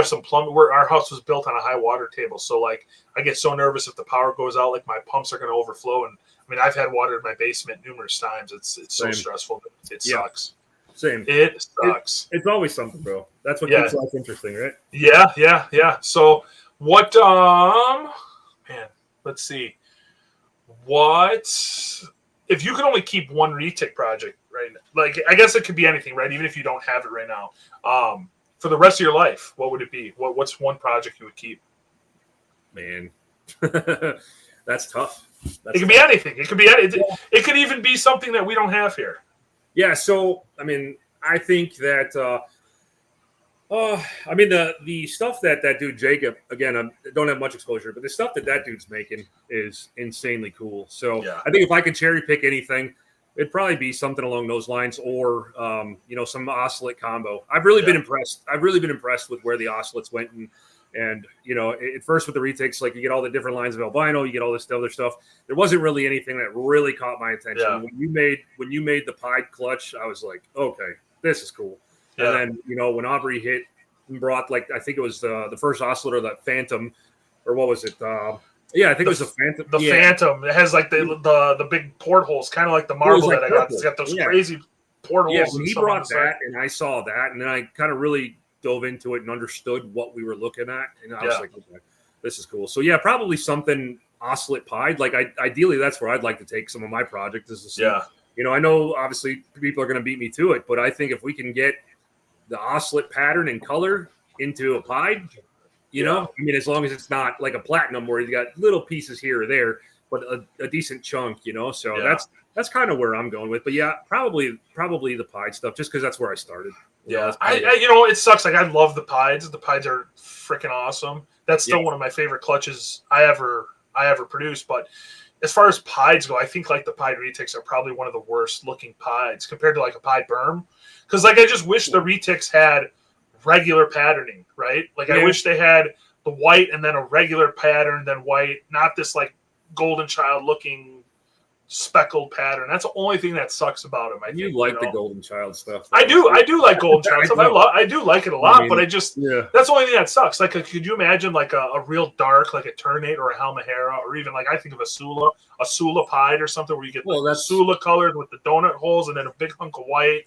some plumbing. Our house was built on a high water table, so like I get so nervous if the power goes out, like my pumps are going to overflow. And I've had water in my basement numerous times. It's so stressful. It sucks. Same. It sucks. It's always something, bro. That's what keeps life interesting, right? Yeah. So what? Man, let's see. What if you could only keep one retic project, right? Like, I guess it could be anything, right? Even if you don't have it right now. For the rest of your life, what would it be? What's one project you would keep? Man, that's tough. It could be anything. It could be anything. It could even be something that we don't have here. Yeah. So, I think that, the stuff that dude Jacob, again, I don't have much exposure, but the stuff that dude's making is insanely cool. So I think if I could cherry pick anything, it'd probably be something along those lines, or some oscillate combo. I've really been impressed. I've really been impressed with where the oscillates went, and at first with the retics, like you get all the different lines of albino, you get all this other stuff. There wasn't really anything that really caught my attention. Yeah. When you made the pied clutch, I was like, okay, this is cool. Yeah. And then when Aubrey hit and brought, like, I think it was the first oscillator, that Phantom, or what was it? Yeah, I think it was a Phantom. The Phantom. It has like the big portholes, kind of like the marble that I got. It's got those crazy portholes. Yeah, when he brought that, and I saw that, and then I kind of really dove into it and understood what we were looking at, and I was like, okay, this is cool. So yeah, probably something oscillate pied. Like ideally, that's where I'd like to take some of my projects. Is to see, you know, I know obviously people are going to beat me to it, but I think if we can get the oscillate pattern and color into a pied, you know, I mean, as long as it's not like a platinum where you got little pieces here or there, but a decent chunk, you know. So that's kind of where I'm going with. But yeah, probably the pied stuff, just because that's where I started. You know, you know, it sucks. Like I love the pieds. The pieds are freaking awesome. That's still one of my favorite clutches I ever produced. But as far as pieds go, I think like the pied retics are probably one of the worst looking pieds compared to like a pied berm. Because like I just wish the retics had regular patterning, right? Like I wish they had the white and then a regular pattern, then white, not this like golden child looking speckled pattern. That's the only thing that sucks about them. I think, the golden child stuff. I do like golden child stuff. I do like it a lot, but I just that's the only thing that sucks. Like, could you imagine like a real dark, like a Ternate or a Halmahera, or even like I think of a Sula pied or something where you get that's Sula colored with the donut holes and then a big hunk of white.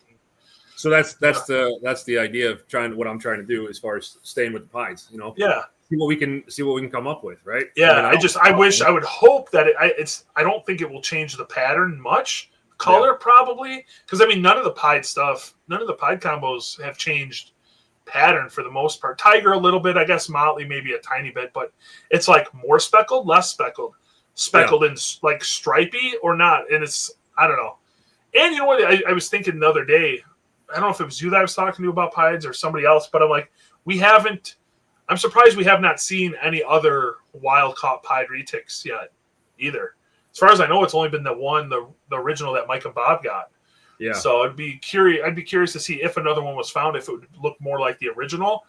So that's the idea of what I'm trying to do as far as staying with the pies, you know. Yeah. See what we can come up with, right? Yeah, I would hope that I don't think it will change the pattern much. Color probably, because I mean none of the pied combos have changed pattern for the most part. Tiger a little bit, I guess. Motley maybe a tiny bit, but it's like more speckled, less speckled, and like stripy or not. And it's I don't know. And you know what? I was thinking the other day. I don't know if it was you that I was talking to about pieds or somebody else, but I'm like, I'm surprised we have not seen any other wild caught pied retics yet either. As far as I know, it's only been the original that Mike and Bob got. Yeah. So I'd be curious to see if another one was found, if it would look more like the original,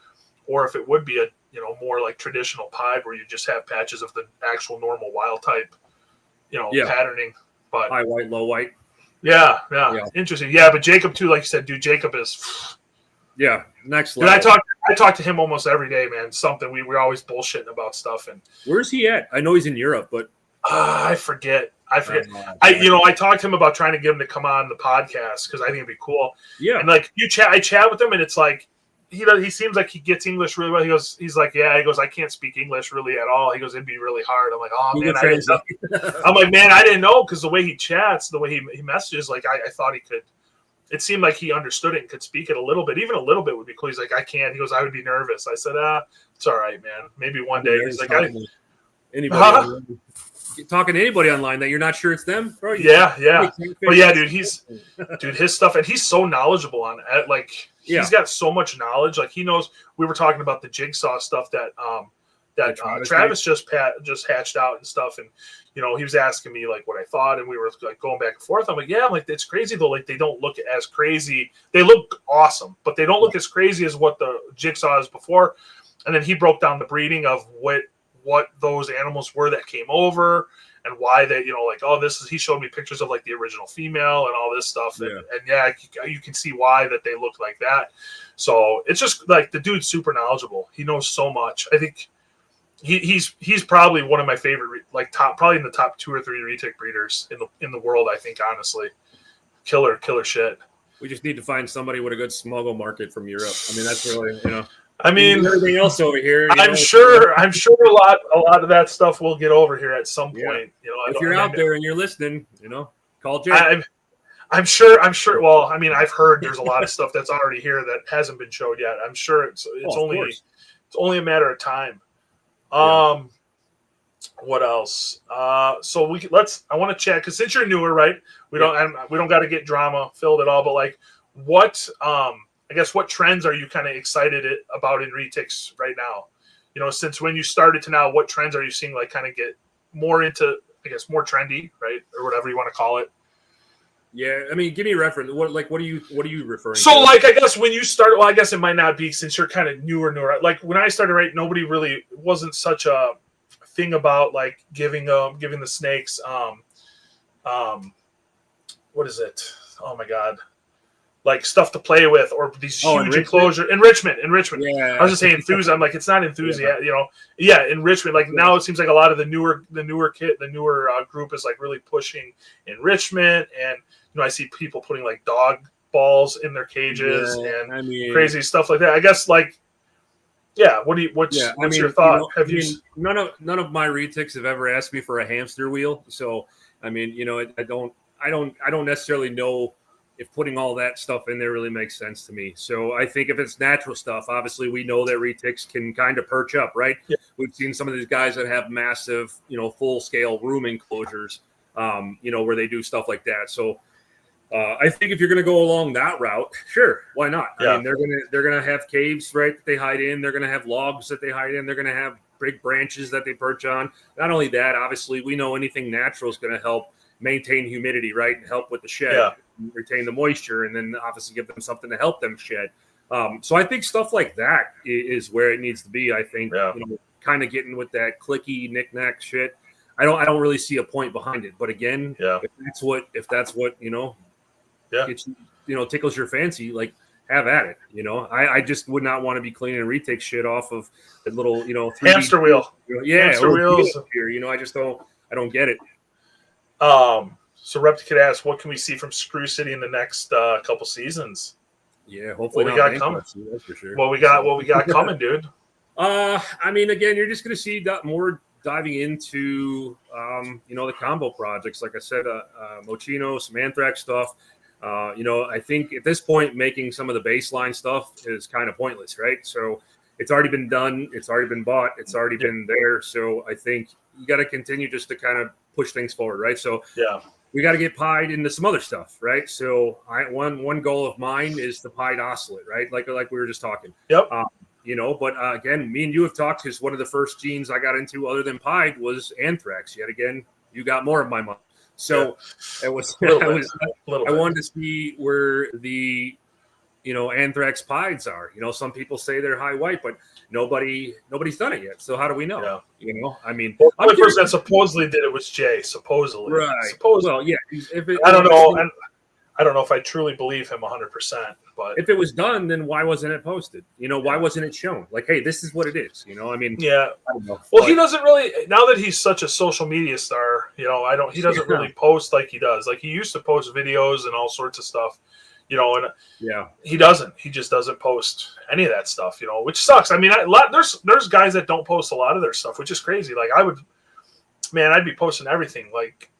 or if it would be a more like traditional pied where you just have patches of the actual normal wild type, patterning. But high white, low white. Yeah. Interesting. Yeah, but Jacob too, like you said, dude, Jacob is next level. Dude, I talk to him almost every day, man. Something we're always bullshitting about stuff. And where's he at? I know he's in Europe, but I forget. I talked to him about trying to get him to come on the podcast because I think it'd be cool. Yeah. And like I chat with him, and it's like he seems like he gets English really well. He's like, I can't speak English really at all. He goes, it'd be really hard. I'm like, oh man, I didn't know. I'm like, man, I didn't know, because the way he chats, the way he messages, like I thought he could. It seemed like he understood it and could speak it a little bit. Even a little bit would be cool. He's like, I can't. He goes, I would be nervous. I said, it's all right, man. Maybe one day. He's like, talking to anybody online that you're not sure it's them, bro. Yeah. But yeah, dude, his stuff, and he's so knowledgeable on it. Like he's got so much knowledge. Like he knows. We were talking about the jigsaw stuff that Travis just hatched out and stuff, and he was asking me like what I thought, and we were like going back and forth. I'm like, it's crazy though. Like they don't look as crazy. They look awesome, but they don't look as crazy as what the jigsaw is before. And then he broke down the breeding of what those animals were that came over and why they, he showed me pictures of like the original female and all this stuff. And you can see why that they look like that. So it's just like the dude's super knowledgeable. He knows so much. I think he's probably one of my favorite, probably in the top 2 or 3 retic breeders in the world. I think, honestly, killer shit. We just need to find somebody with a good smuggle market from Europe. I mean, that's really, I mean, everything else over here. I'm sure a lot of that stuff will get over here at some point. If you're out there and you're listening, call Jake. I'm sure. Well, I mean, I've heard there's a lot of stuff that's already here that hasn't been showed yet. I'm sure it's only a matter of time. What else? So I want to chat, because since you're newer, right? We don't got to get drama filled at all. But like, what I guess what trends are you kind of excited about in retics right now? Since when you started to now, what trends are you seeing like kind of get more into, I guess, more trendy, right, or whatever you want to call it? Yeah, I mean, give me a reference. What are you referring to? So, like, I guess when you started, well, I guess it might not be, since you're kind of newer. Like when I started, right, nobody really wasn't such a thing about like giving the snakes what is it? Oh my God. like stuff to play with, or these huge enclosure enrichment. Yeah. I was just saying enthusiast. I'm like, it's not enthusiast, enrichment. Like now it seems like a lot of the newer group is like really pushing enrichment, and I see people putting like dog balls in their cages and crazy stuff like that. I guess like, what's your thought? None of my retics have ever asked me for a hamster wheel, so I don't necessarily know if putting all that stuff in there really makes sense to me. So I think if it's natural stuff, obviously we know that retics can kind of perch up, right? Yeah. We've seen some of these guys that have massive, full scale room enclosures, where they do stuff like that. So I think if you're going to go along that route, sure, why not? Yeah. I mean, they're gonna have caves, right, that they hide in. They're going to have logs that they hide in. They're going to have big branches that they perch on. Not only that, obviously, we know anything natural is going to help maintain humidity, right, and help with the shed, retain the moisture, and then obviously give them something to help them shed. So I think stuff like that is where it needs to be. I think kind of getting with that clicky knick-knack shit. I don't really see a point behind it. But again, if that's what gets, tickles your fancy, like, have at it. I just would not want to be cleaning retake shit off of the little 3D hamster wheel. Hamster wheels here. I don't get it. So Repticulated asks, what can we see from Screw City in the next couple seasons? Yeah, hopefully what we got coming. That's for sure. What we got coming, dude. Again, you're just going to see more diving into, the combo projects. Like I said, Mochino, some Anthrax stuff. I think at this point, making some of the baseline stuff is kind of pointless, right? So it's already been done. It's already been bought. It's already been there. So I think you got to continue just to kind of push things forward, right? So we got to get pied into some other stuff, right? So one goal of mine is the pied oscillate, right? Like we were just talking. Yep. But again, me and you have talked, because one of the first genes I got into other than pied was Anthrax. Yet again, you got more of my money. So I wanted to see where the Anthrax pieds are. Some people say they're high white, but nobody's done it yet. So how do we know? The only person that supposedly did it was Jay. Supposedly, right? Supposedly. Well, yeah. I don't know. I don't know if I truly believe him 100%. But if it was done, then why wasn't it posted? Why wasn't it shown? Like, hey, this is what it is. I don't know. Well, he doesn't really, now that he's such a social media star. He doesn't really post like he does. Like, he used to post videos and all sorts of stuff. He doesn't. He just doesn't post any of that stuff. Which sucks. I mean, there's guys that don't post a lot of their stuff, which is crazy. Like, I'd be posting everything, like,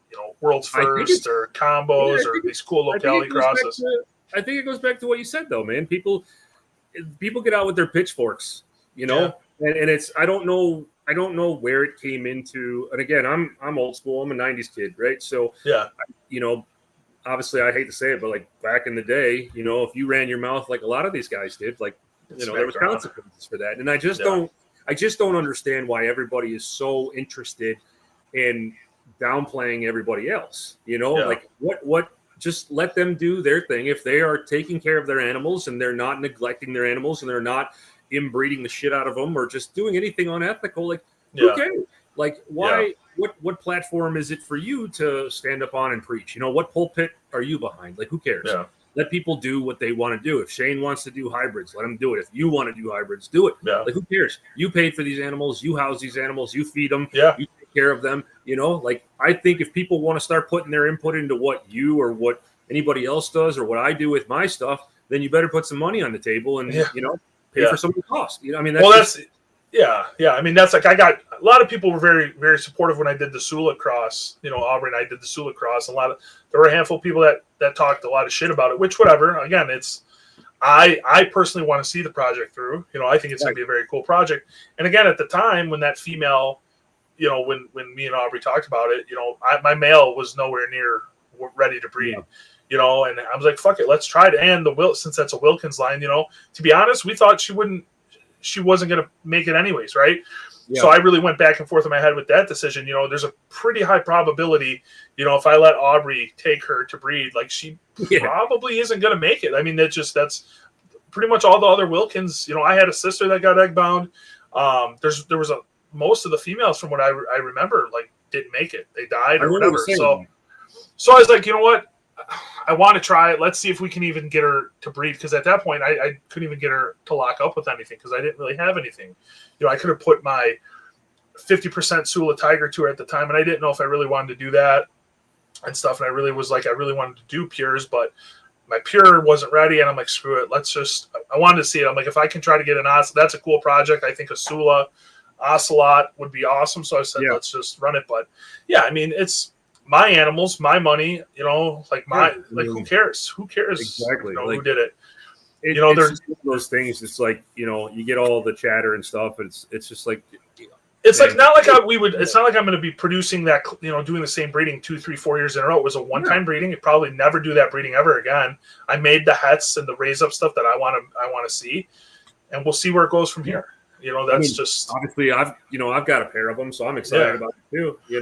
world's first or combos or these cool locality crosses. I think it goes back to what you said, though, man. People get out with their pitchforks, and it's I don't know where it came into. And again, I'm old school. I'm a '90s kid, right? So obviously, I hate to say it, but like back in the day, if you ran your mouth like a lot of these guys did, like there was consequences for that. And I just don't understand why everybody is so interested in downplaying everybody else. Like what just let them do their thing. If they are taking care of their animals and they're not neglecting their animals and they're not inbreeding the shit out of them or just doing anything unethical, like who cares? Like, why? What platform is it for you to stand up on and preach? What pulpit are you behind? Like, who cares? Let people do what they want to do. If Shane wants to do hybrids, let him do it. If you want to do hybrids, do it. Like, who cares? You paid for these animals. You house these animals. You feed them. You take care of them. Like, I think if people want to start putting their input into what you or what anybody else does or what I do with my stuff, then you better put some money on the table and pay for some of the cost. I mean, that's like, I got a lot of people were very, very supportive when I did the Sula cross. Aubrey and I did the Sula cross. There were a handful of people that talked a lot of shit about it, which whatever. Again, I personally want to see the project through. I think it's going to be a very cool project. And again, at the time when that female, when me and Aubrey talked about it, my male was nowhere near ready to breed. And I was like, fuck it, let's try it. And since that's a Wilkins line, to be honest, we thought she wasn't going to make it anyways, right? So I really went back and forth in my head with that decision. There's a pretty high probability, if I let Aubrey take her to breed, like, she probably isn't going to make it. I mean, that's pretty much all the other Wilkins. I had a sister that got egg bound. There was most of the females, from what I remember, like, didn't make it. They died or whatever. So I was like, you know what? I want to try it. Let's see if we can even get her to breed. Because at that point, I couldn't even get her to lock up with anything because I didn't really have anything. I could have put my 50% Sula Tiger to her at the time, and I didn't know if I really wanted to do that and stuff. And I really wanted to do pures, but my pure wasn't ready. And I'm like, screw it. I wanted to see it. I'm like, if I can try to get an ocelot, that's a cool project. I think a Sula ocelot would be awesome. So I said, let's just run it. But yeah, I mean, it's my animals, my money, who cares? Who cares? Exactly. Who did it? It's just one of those things. It's like, you get all the chatter and stuff. It's just like, it's like not like it's not like I'm going to be producing that, doing the same breeding 2, 3, 4 years in a row. It was a one-time breeding. You probably never do that breeding ever again. I made the hets and the raise up stuff that I want to see, and we'll see where it goes from here. Just obviously I've got a pair of them, so I'm excited about it too. Yeah,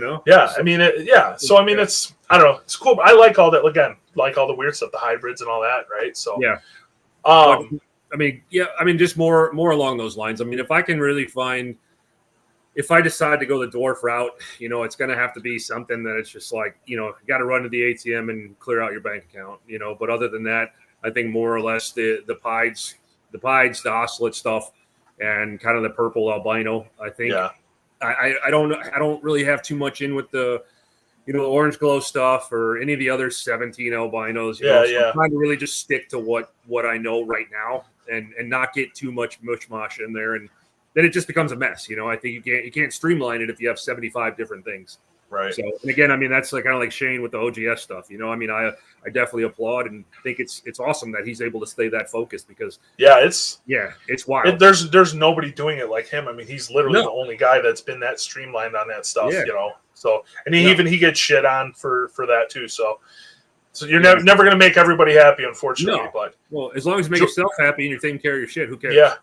so, it's I don't know, it's cool. But I like all that like all the weird stuff, the hybrids and all that, right? So yeah, just more along those lines. I mean, if I can really find, if I decide to go the dwarf route, it's going to have to be something that it's just like, you got to run to the ATM and clear out your bank account, But other than that, I think more or less the pieds, the ocelot stuff, and kind of the purple albino. I think I don't really have too much in with the orange glow stuff or any of the other 17 albinos. So I'm trying to really just stick to what I know right now and not get too much mush in there, and then it just becomes a mess. I think you can't streamline it if you have 75 different things. Right. So, and again, I mean, that's like kind of like Shane with the OGS stuff. I mean, I definitely applaud and think it's awesome that he's able to stay that focused because it's wild. There's nobody doing it like him. I mean, he's literally the only guy that's been that streamlined on that stuff. So and he gets shit on for that too. So you're never going to make everybody happy, unfortunately. No. But well, as long as you make yourself happy and you're taking care of your shit, who cares?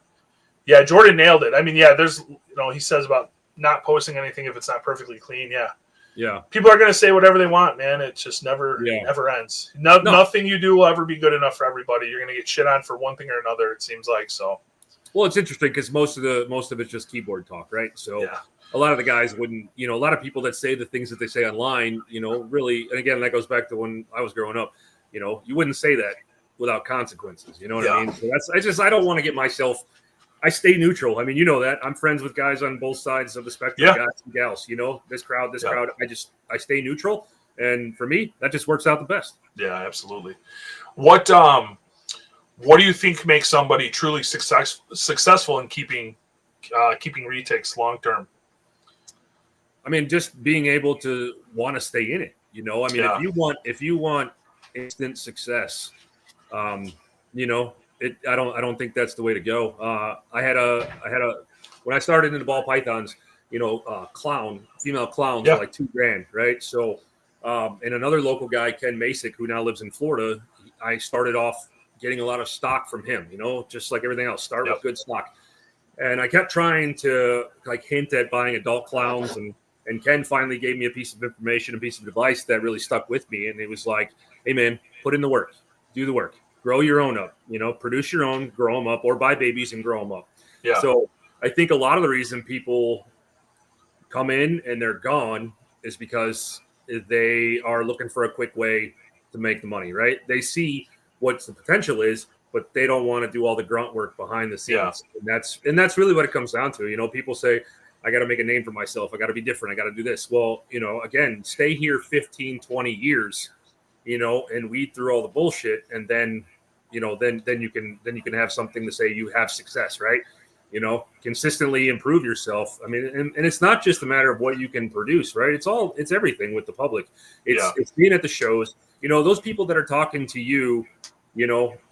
Yeah, Jordan nailed it. I mean, there's he says about not posting anything if it's not perfectly clean. Yeah. People are going to say whatever they want, man. It just never ends. Nothing you do will ever be good enough for everybody. You're going to get shit on for one thing or another, it seems like. So, well, it's interesting because most of it's just keyboard talk, right? So a lot of the guys wouldn't, a lot of people that say the things that they say online, really, and again, that goes back to when I was growing up, you wouldn't say that without consequences. You know what I mean? So I don't want to get myself. I stay neutral. I mean, that I'm friends with guys on both sides of the spectrum, guys and gals, this crowd. I stay neutral. And for me, that just works out the best. Yeah, absolutely. What do you think makes somebody truly successful in keeping retics long term? I mean, just being able to want to stay in it. I mean, if you want instant success, I don't think that's the way to go. I had when I started in the ball pythons, female clowns were like $2,000, right? So, and another local guy, Ken Masick, who now lives in Florida, I started off getting a lot of stock from him, just like everything else, start with good stock. And I kept trying to hint at buying adult clowns, and Ken finally gave me a piece of information, a piece of advice that really stuck with me. And it was like, hey man, put in the work, do the work. Grow your own up, produce your own, grow them up, or buy babies and grow them up. Yeah. So I think a lot of the reason people come in and they're gone is because they are looking for a quick way to make the money, right? They see what the potential is, but they don't want to do all the grunt work behind the scenes. Yeah. And that's really what it comes down to. People say, I got to make a name for myself. I got to be different. I got to do this. Well, again, stay here 15, 20 years, and weed through all the bullshit. And then, then you can have something to say you have success, right? Consistently improve yourself. I mean, and it's not just a matter of what you can produce, right? It's everything with the public. It's being at the shows, those people that are talking to you,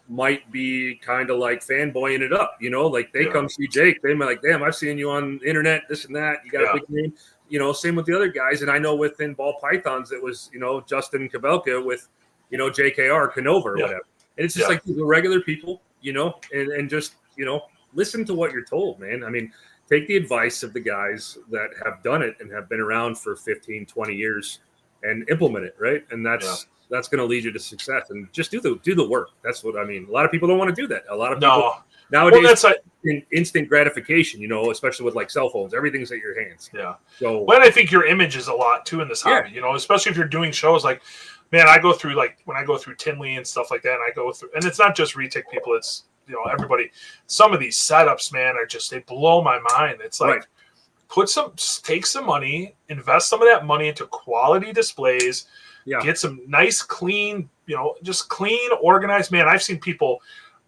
might be kind of like fanboying it up, like they come see Jake. They might like, damn, I've seen you on the internet, this and that. You got a big name, same with the other guys. And I know within ball pythons, it was, Justin Kabelka with, JKR Canova or whatever. And it's just like the regular people, and just, listen to what you're told, man. I mean, take the advice of the guys that have done it and have been around for 15, 20 years and implement it. Right. And that's going to lead you to success, and just do the work. That's what I mean. A lot of people don't want to do that. A lot of people nowadays instant gratification, especially with like cell phones, everything's at your hands. Yeah. So, I think your image is a lot too in this hobby, especially if you're doing shows like man, I go through like when I go through Tinley and stuff like that, and I go through, and it's not just retic people, it's everybody. Some of these setups, man, are just they blow my mind. It's like take some money, invest some of that money into quality displays, get some nice, clean, just clean, organized. Man, I've seen people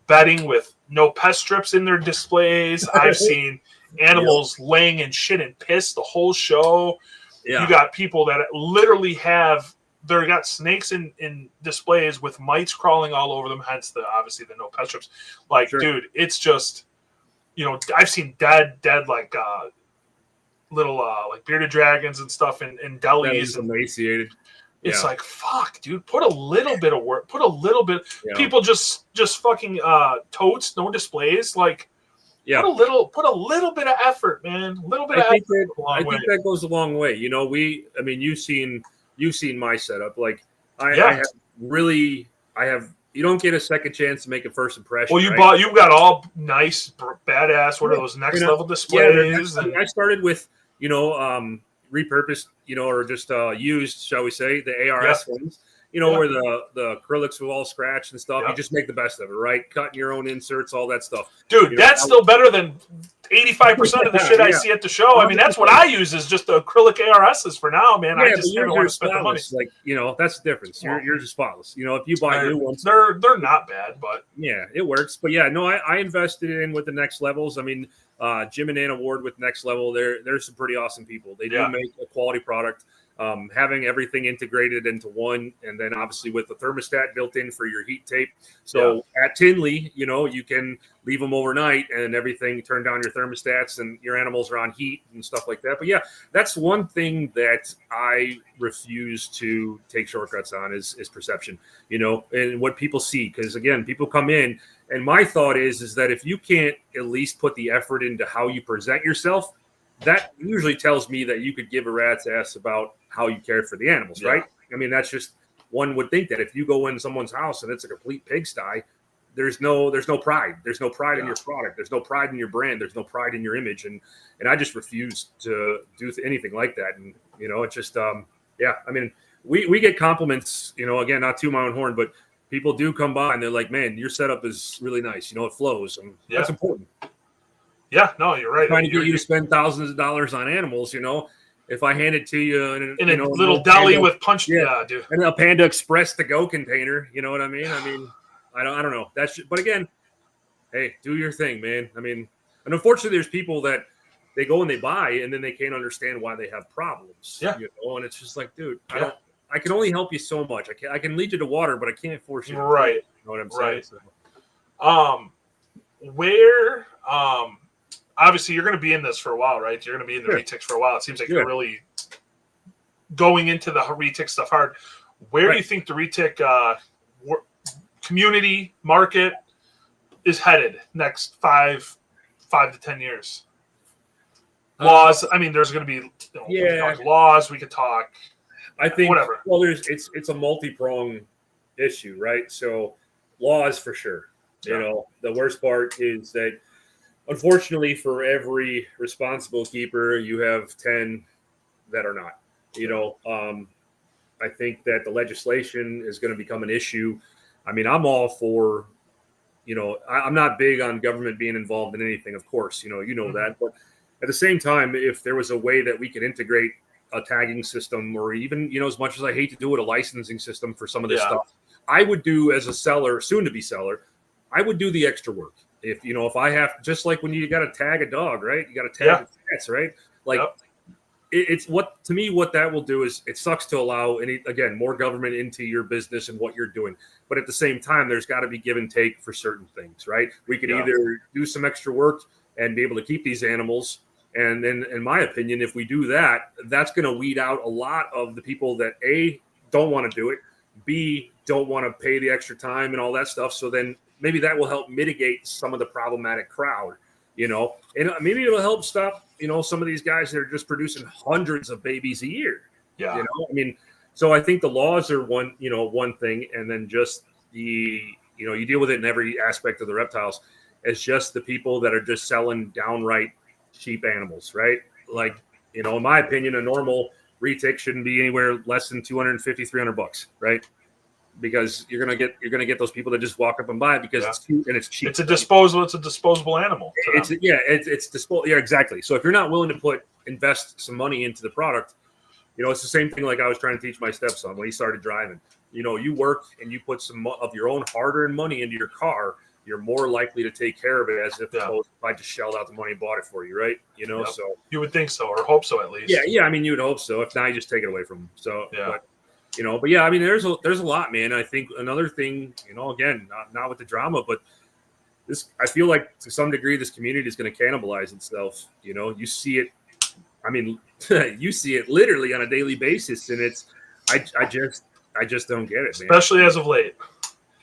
bedding with no pest strips in their displays. I've seen animals laying in shit and piss the whole show. You got people that literally they got snakes in displays with mites crawling all over them, hence obviously the no pest strips. Like, dude, it's just, I've seen dead like little like bearded dragons and stuff in delis and emaciated. It's like, fuck, dude, put a little bit of work, put a little bit. People just fucking totes, no displays, like. Put a little bit of effort, man. A little bit of effort. I think that goes a long way. You've seen my setup. Like I have. You don't get a second chance to make a first impression. Well, you've got all nice, badass. What are those next level displays? I started with repurposed, or just used, shall we say, the ARS ones. Where the acrylics were all scratched and stuff. You just make the best of it, right? Cutting your own inserts, all that stuff. Dude, that's still better than 85% of the shit I see at the show. I mean, that's what I use is just the acrylic ARSs for now, man. I just haven't want to spend the money. Like, that's the difference. Yours is spotless. If you buy new ones, they're not bad, but it works. But I invested in with the next levels. I mean, Jim and Ann Award with Next Level. They're some pretty awesome people. They do make a quality product. Having everything integrated into one, and then obviously with the thermostat built in for your heat tape. So at Tinley, you can leave them overnight and everything, turn down your thermostats and your animals are on heat and stuff like that. But that's one thing that I refuse to take shortcuts on is perception, and what people see. Because again, people come in and my thought is that if you can't at least put the effort into how you present yourself, that usually tells me that you could give a rat's ass about how you care for the animals, right? I mean, that's just one would think that if you go in someone's house and it's a complete pigsty, there's no pride. There's no pride in your product. There's no pride in your brand. There's no pride in your image. And I just refuse to do anything like that. And, it's just, I mean, we get compliments, again, not to my own horn, but people do come by and they're like, man, your setup is really nice. It flows. And that's important. Yeah, no, you're right. Trying to get you to spend thousands of dollars on animals, if I hand it to you in a little deli with punch, dude, and a Panda Express to go container, you know what I mean? I don't know. But again, hey, do your thing, man. I mean, and unfortunately, there's people that they go and they buy, and then they can't understand why they have problems. Yeah, and it's just like, dude, I can only help you so much. I can lead you to water, but I can't force you. Right. You know what I'm saying? So. Obviously, you're going to be in this for a while, right? You're going to be in the retics for a while. It seems like you're really going into the retic stuff hard. Where do you think the retic community market is headed next 5 to 10 years? Laws. I mean, there's going to be we could talk laws. We could talk. I think whatever. Well, it's a multi-pronged issue, right? So laws for sure. The worst part is that, unfortunately, for every responsible keeper, you have 10 that are not. I think that the legislation is going to become an issue. I mean, I'm all for, I'm not big on government being involved in anything, of course, that. But at the same time, if there was a way that we could integrate a tagging system or even, as much as I hate to do it, a licensing system for some of this stuff, I would do as a seller, soon to be seller, I would do the extra work. If I have, just like when you got to tag a dog, right? You got to tag the cats, right? Like it's what that will do is it sucks to allow more government into your business and what you're doing. But at the same time, there's got to be give and take for certain things, right? We could either do some extra work and be able to keep these animals. And then, in my opinion, if we do that, that's going to weed out a lot of the people that A, don't want to do it, B, don't want to pay the extra time and all that stuff. So then maybe that will help mitigate some of the problematic crowd, and maybe it'll help stop, some of these guys that are just producing hundreds of babies a year. I mean, so I think the laws are one thing. And then just you deal with it in every aspect of the reptiles. It's just the people that are just selling downright cheap animals, right? Like, in my opinion, a normal retic shouldn't be anywhere less than $250-$300, right? Because you're gonna get those people that just walk up and buy it because it's cute and it's cheap. It's a disposable animal. It's disposable. Yeah, exactly. So if you're not willing to invest some money into the product, it's the same thing like I was trying to teach my stepson when he started driving. You work and you put some of your own hard-earned money into your car, you're more likely to take care of it as if I just shelled out the money and bought it for you, right? So you would think so, or hope so at least. Yeah. I mean, you would hope so. If not, you just take it away from them. So, yeah. But yeah, I mean, there's a lot, man. I think another thing, again, not with the drama, but I feel like to some degree, this community is going to cannibalize itself. You see it. I mean, you see it literally on a daily basis, and I just don't get it, man. Especially as of late.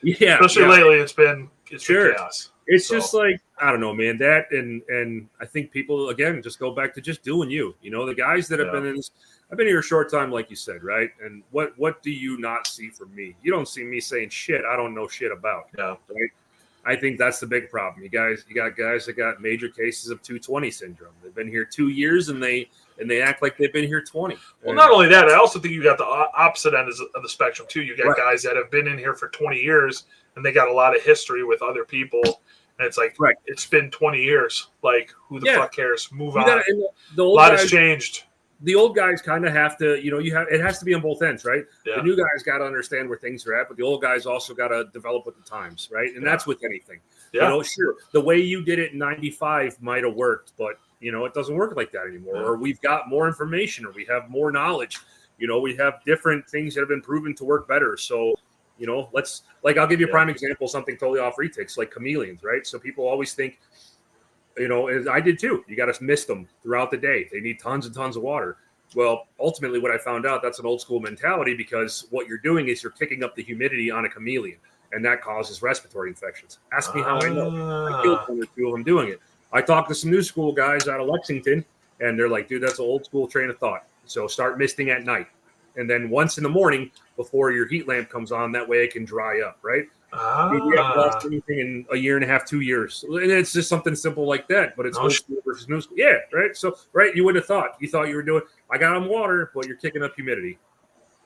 Yeah. Especially lately, it's been chaos. It's just like, I don't know, man. That and I think people again just go back to just doing you. The guys that have been in this. I've been here a short time, like you said, right? And what do you not see from me? You don't see me saying shit I don't know shit about. Yeah. Right? I think that's the big problem. You got guys that got major cases of 220 syndrome. They've been here 2 years and they act like they've been here 20. Well, not only that, I also think you got the opposite end of the spectrum too. You got guys that have been in here for 20 years and they got a lot of history with other people. And it's like, it's been 20 years. Like, who the fuck cares? Move on. A lot has changed. The old guys kind of have to, it has to be on both ends, right? Yeah. The new guys got to understand where things are at, but the old guys also got to develop with the times, right? And that's with anything. Yeah. Sure, the way you did it in 95 might have worked, but, it doesn't work like that anymore. Or we've got more information or we have more knowledge. We have different things that have been proven to work better. So, I'll give you a prime example, something totally off retics, like chameleons, right? So people always think, as I did too, you got to mist them throughout the day. They need tons and tons of water. Well, ultimately, what I found out, that's an old school mentality because what you're doing is you're kicking up the humidity on a chameleon, and that causes respiratory infections. Ask me how I know. I killed 1 or 2 of them doing it. I talked to some new school guys out of Lexington, and they're like, dude, that's an old school train of thought. So start misting at night. And then once in the morning before your heat lamp comes on, that way it can dry up, right? We haven't lost anything in a year and a half, 2 years. And it's just something simple like that, but it's old school versus new school. Yeah, right? So, you would have thought. You thought you were doing, I got on water, but you're kicking up humidity.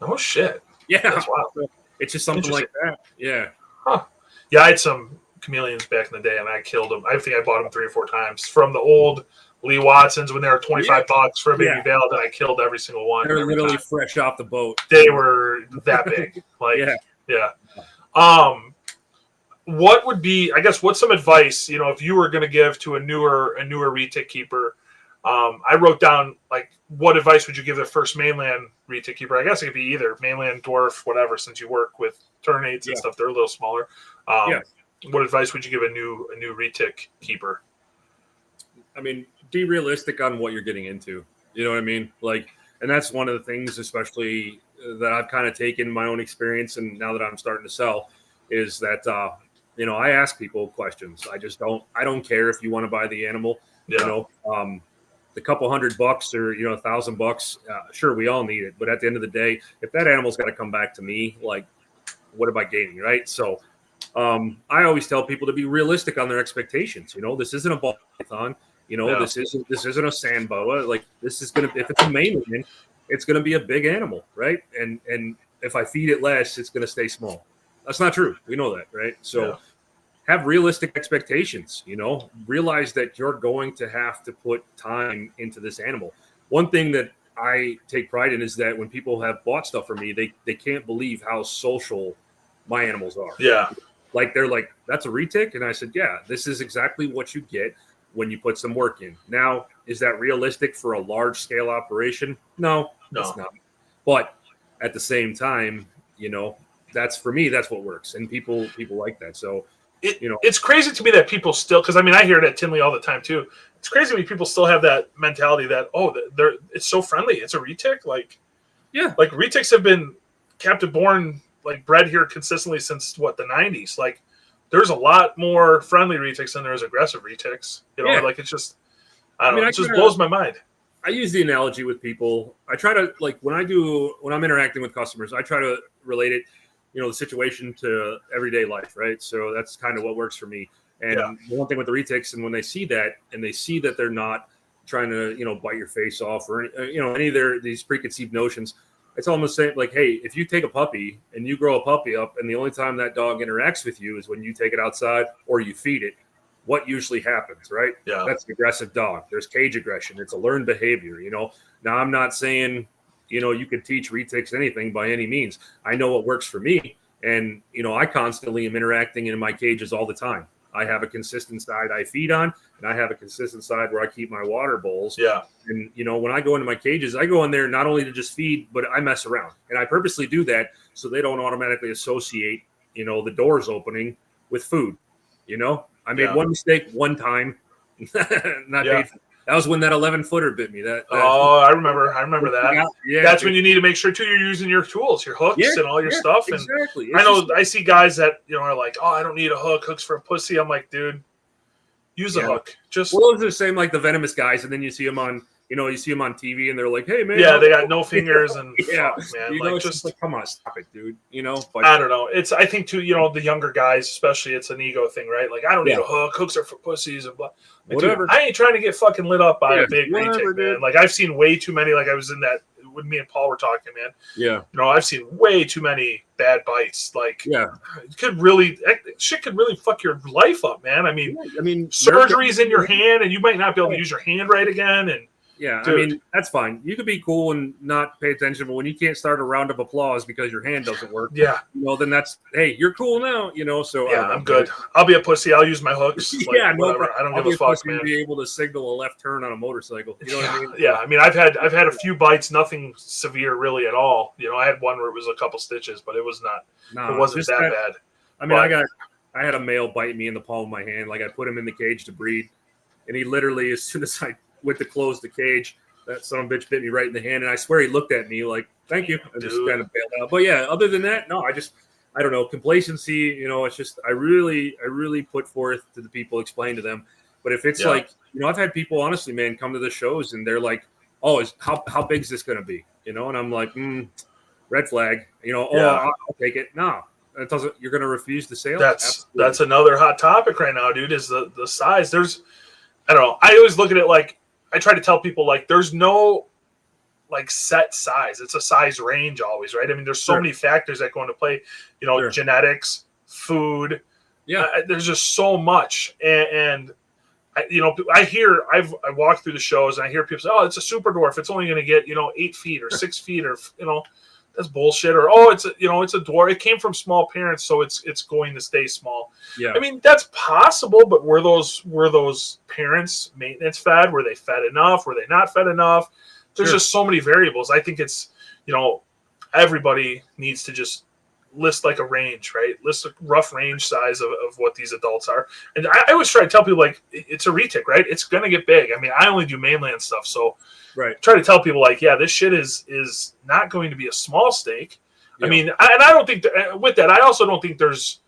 Oh, shit. Yeah. That's wild. It's just something like that. Yeah. Huh. Yeah, I had some chameleons back in the day, and I killed them. I think I bought them 3 or 4 times from the old Lee Watsons when they were $25 for a baby veil, and I killed every single one. They're literally fresh off the boat. They were that big. What would be, I guess, what's some advice, if you were going to give to a newer retic keeper? I wrote down, what advice would you give the first mainland retic keeper? I guess it could be either mainland, dwarf, whatever, since you work with ternates and stuff. They're a little smaller. What advice would you give a new retic keeper? I mean, be realistic on what you're getting into. You know what I mean? And that's one of the things, especially that I've kind of taken my own experience, and now that I'm starting to sell, is that I ask people questions. I don't care if you want to buy the animal. The couple $100 or $1,000. Sure, we all need it, but at the end of the day, if that animal's got to come back to me, what am I gaining, right? So, I always tell people to be realistic on their expectations. This isn't a ball python. This isn't a sand boa. This is if it's a mainland, it's gonna be a big animal, right? And if I feed it less, it's gonna stay small. That's not true. We know that, right? So have realistic expectations. Realize that you're going to have to put time into this animal. One thing that I take pride in is that when people have bought stuff from me, they can't believe how social my animals are. Yeah. They're like, that's a retic? And I said, yeah, this is exactly what you get when you put some work in. Now, is that realistic for a large scale operation? No, it's not. But at the same time, that's for me, that's what works. And people like that. So, it's crazy to me that people still, because I hear it at Tinley all the time too. It's crazy to me people still have that mentality that, it's so friendly. It's a retic. Retics have been captive born, bred here consistently since the 90s. There's a lot more friendly retics than there is aggressive retics. It's just, I don't know. It just blows my mind. I use the analogy with people. I try to, when I'm interacting with customers, I try to relate it, the situation to everyday life, right? So that's kind of what works for me. And the one thing with the retics, and when they see that, and they see that they're not trying to, bite your face off or, any of these preconceived notions. I tell them the same, like, hey, if you take a puppy and you grow a puppy up and the only time that dog interacts with you is when you take it outside or you feed it, what usually happens, right? Yeah. That's an aggressive dog. There's cage aggression. It's a learned behavior, Now, I'm not saying, you could teach retics anything by any means. I know what works for me. And, I constantly am interacting in my cages all the time. I have a consistent side I feed on, and I have a consistent side where I keep my water bowls. Yeah. And, when I go into my cages, I go in there not only to just feed, but I mess around. And I purposely do that so they don't automatically associate, the doors opening with food. I made one mistake one time. That was when that 11-footer bit me. I remember that. Yeah, that's when you need to make sure too you're using your tools, your hooks, and all your stuff. And exactly. I see guys that are like, oh, I don't need a hook. Hooks for a pussy. I'm like, dude, use a hook. Just those are the same like the venomous guys, and then you see them on. You see them on TV, and they're like, "Hey, man." Yeah, they got no fingers, and yeah, fuck, man. just like, come on, stop it, dude. But I don't know. I think too. The younger guys, especially, it's an ego thing, right? Like, I don't need a hook. Hooks are for pussies and blah. Whatever. Dude, I ain't trying to get fucking lit up by a big retic, man. Like, I've seen way too many. Like, I was in that when me and Paul were talking, man. Yeah. I've seen way too many bad bites. Like, it could really fuck your life up, man. I mean, surgery's in your hand, and you might not be able to use your hand right again, and. Yeah, dude. I mean, that's fine. You could be cool and not pay attention, but when you can't start a round of applause because your hand doesn't work, then that's, hey, you're cool now, so. Yeah, I'm good. I'll be a pussy. I'll use my hooks. Like, whatever. I don't give a fuck, man. Be able to signal a left turn on a motorcycle. You know what I mean? Yeah, I mean, I've had a few bites, nothing severe really at all. I had one where it was a couple stitches, but it was not. It wasn't that bad. I mean, I had a male bite me in the palm of my hand. Like, I put him in the cage to breed, and he literally, as soon as I went to close the cage, that son of a bitch bit me right in the hand, and I swear he looked at me like, "Thank you," and just kind of bailed out. But yeah, other than that, no, I don't know, complacency. It's just I really put forth to the people, explain to them. But if it's like, I've had people honestly, man, come to the shows and they're like, "Oh, how big is this going to be?" And I'm like, red flag. I'll take it. No, it doesn't. You're going to refuse the sale. That's another hot topic right now, dude. Is the size? I don't know. I always look at it like I try to tell people like there's no like set size. It's a size range always, right? I mean, there's so many factors that go into play. Genetics, food. Yeah, there's just so much, and I walk through the shows and I hear people say, "Oh, it's a super dwarf. It's only going to get 8 feet or 6 feet or that's bullshit." Or it's a dwarf. It came from small parents, so it's going to stay small. Yeah, I mean that's possible, but were those parents maintenance fed? Were they fed enough? Were they not fed enough? There's just so many variables. I think it's everybody needs to just list like a range, right? List a rough range size of what these adults are. And I always try to tell people like it's a retic, right? It's gonna get big. I mean, I only do mainland stuff, so try to tell people like, this shit is not going to be a small steak. Yeah. I mean, I don't think with that, I also don't think there's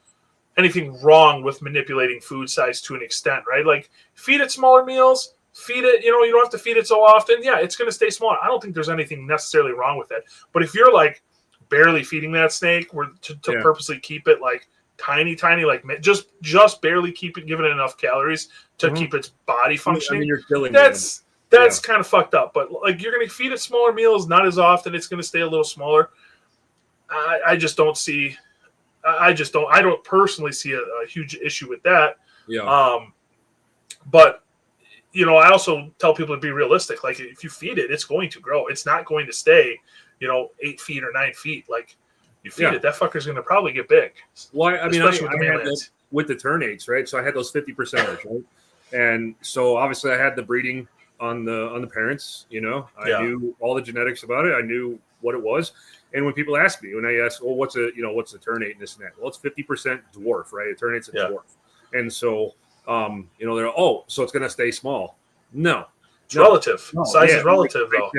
anything wrong with manipulating food size to an extent, right? Like feed it smaller meals, feed it, you don't have to feed it so often. Yeah, it's going to stay smaller. I don't think there's anything necessarily wrong with that. But if you're like barely feeding that snake to purposely keep it like tiny, like just barely giving it enough calories to keep its body functioning. I mean, you're killing that's kind of fucked up. But like you're going to feed it smaller meals, not as often. It's going to stay a little smaller. I just don't see. I don't personally see a huge issue with that. Yeah. But I also tell people to be realistic. Like if you feed it, it's going to grow. It's not going to stay, 8 feet or 9 feet. Like you feed it, that fucker's going to probably get big. Well, I mean, I had that with the ternates, right? So I had those 50%, right? And so obviously I had the breeding on the parents. I knew all the genetics about it. I knew what it was. And when people ask me, when I ask, well, what's a ternate and this and that? Well, it's 50% dwarf, right? A ternate's a dwarf. And so, they're, so it's going to stay small. No. It's relative. No, size is relative, though.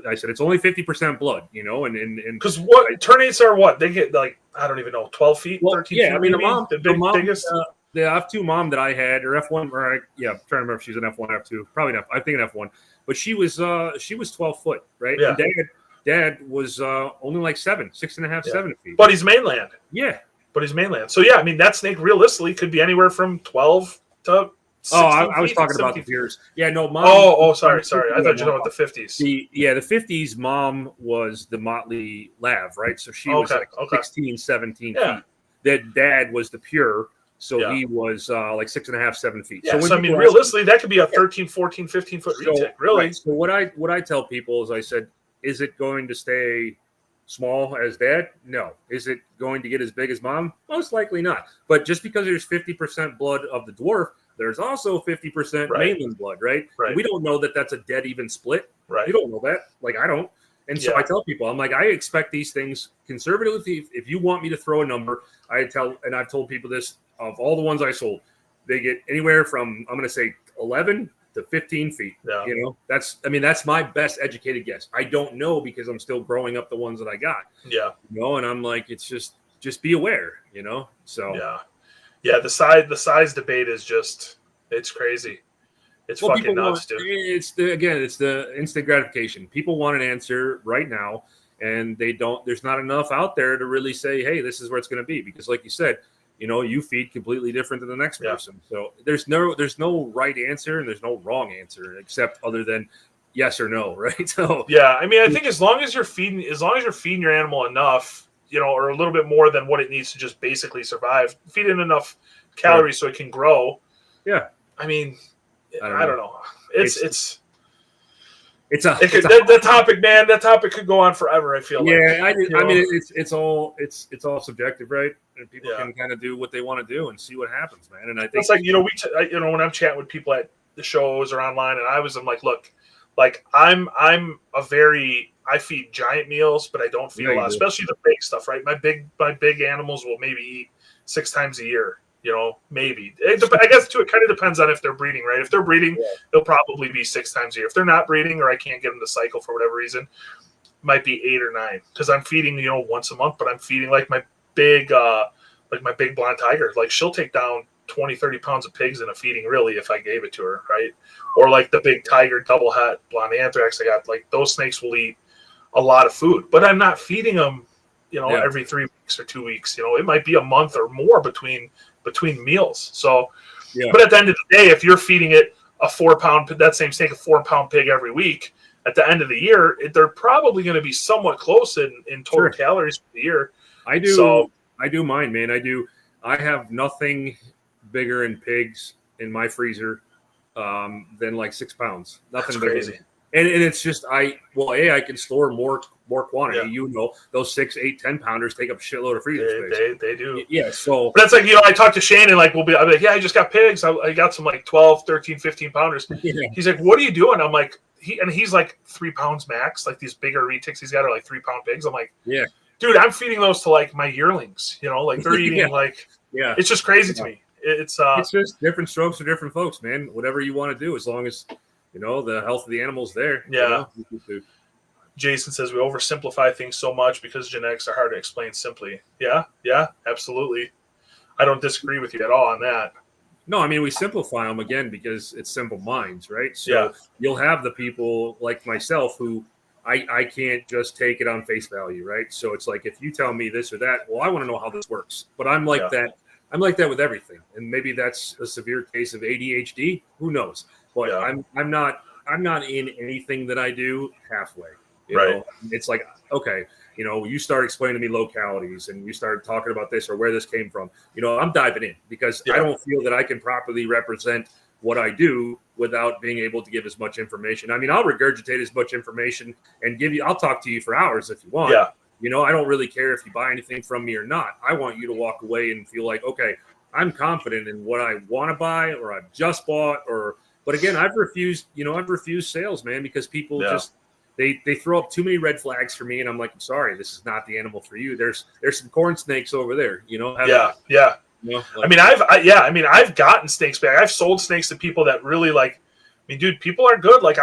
I said it's only 50% blood, and because ternates are what? They get like, I don't even know, 12 feet, 13 feet? Yeah, I mean, the mom, biggest. The F2 mom that I had, or F1, or I'm trying to remember if she's an F1, F2, probably not. I think an F1, but she was 12 foot, right? Yeah. And Dad was only like 6.5, 7 feet. But he's mainland. Yeah. But he's mainland. So, I mean, that snake realistically could be anywhere from 12 to Oh, 16 I was feet, talking about 17 the feet. pures. Yeah, no, mom. Sorry. I thought you were talking about the 50s. The 50s mom was the Motley Lav, right? So she was like 16, 17 feet. That dad was the pure, so he was like 6.5, 7 feet. Yeah, so I mean, realistically, that could be a 13, 14, 15 foot retic, really. Right. So what I tell people is, I said, is it going to stay small as dad? No. Is it going to get as big as mom? Most likely not. But just because there's 50% blood of the dwarf, there's also 50% mainland blood, right? And we don't know that that's a dead even split. Right. You don't know that. Like, I don't. And so I tell people, I'm like, I expect these things conservatively. If you want me to throw a number, I've told people this, of all the ones I sold, they get anywhere from, I'm going to say 11 to 15 feet. Yeah. You know, that's my best educated guess. I don't know, because I'm still growing up the ones that I got. Yeah. You know, and I'm like, it's just be aware, you know? So yeah, the size debate is just, it's crazy. It's fucking nuts, dude. It's the instant gratification. People want an answer right now, and there's not enough out there to really say, hey, this is where it's going to be. Because like you said, you know, you feed completely different than the next person. So there's no right answer and there's no wrong answer, except other than yes or no, right? So yeah, I mean, I think as long as you're feeding your animal enough, you know, or a little bit more than what it needs to just basically survive, feed it enough calories so it can grow. Yeah. I mean, I don't know. That topic, man. That topic could go on forever. I feel like. Yeah, I mean, it's all subjective, right? And people can kind of do what they want to do and see what happens, man. And I think it's like, you know, when I'm chatting with people at the shows or online, and I'm like, look, like I feed giant meals, but I don't feed a lot, especially the big stuff, right? My big animals will maybe eat 6 times a year. You know, maybe. I guess too, it kind of depends on if they're breeding, right? If they're breeding, they'll probably be 6 times a year. If they're not breeding, or I can't get them to cycle for whatever reason, might be 8 or 9. Because I'm feeding, you know, once a month, but I'm feeding like my big blonde tiger. Like, she'll take down 20, 30 pounds of pigs in a feeding, really, if I gave it to her, right? Or like the big tiger double het blonde anthrax I got, like those snakes will eat a lot of food, but I'm not feeding them, you know, every 3 weeks or 2 weeks. You know, it might be a month or more between meals. So, but at the end of the day, if you're feeding it a 4-pound, that same snake, a 4-pound pig every week, at the end of the year, they're probably going to be somewhat close in total calories for the year. I do mine, man. I have nothing bigger in pigs in my freezer than like 6 pounds. Nothing bigger. Crazy. And it's just, I can store more quantity. Yeah. You know, those 6, 8, 10 pounders take up a shitload of freezer space. They do. Yeah. So, but that's like, you know, I talked to Shane and like, I'll be like, yeah, I just got pigs. I got some like 12, 13, 15 pounders. Yeah. He's like, what are you doing? I'm like, he's like 3 pounds max. Like these bigger retics he's got are like 3-pound pigs. I'm like, yeah, dude, I'm feeding those to like my yearlings. You know, like they're eating it's just crazy to me. It's just different strokes for different folks, man. Whatever you want to do, as long as you know the health of the animals there. Yeah. You know? Jason says we oversimplify things so much because genetics are hard to explain simply. Yeah, absolutely. I don't disagree with you at all on that. No, I mean, we simplify them again because it's simple minds, right? So you'll have the people like myself who I can't just take it on face value, right? So it's like, if you tell me this or that, well, I want to know how this works. But I'm like that. I'm like that with everything. And maybe that's a severe case of ADHD. Who knows? But I'm not in anything that I do halfway. You know? It's like, okay, you know, you start explaining to me localities and you start talking about this or where this came from. You know, I'm diving in because I don't feel that I can properly represent what I do without being able to give as much information. I mean, I'll regurgitate as much information and I'll talk to you for hours if you want. Yeah. You know, I don't really care if you buy anything from me or not. I want you to walk away and feel like, okay, I'm confident in what I want to buy or I've just bought but again, I've refused sales, man, because people just, they throw up too many red flags for me. And I'm like, I'm sorry, this is not the animal for you. There's some corn snakes over there, you know? Yeah. You know, like, I mean, I've gotten snakes back. I've sold snakes to people that really like, I mean, dude, people are good. Like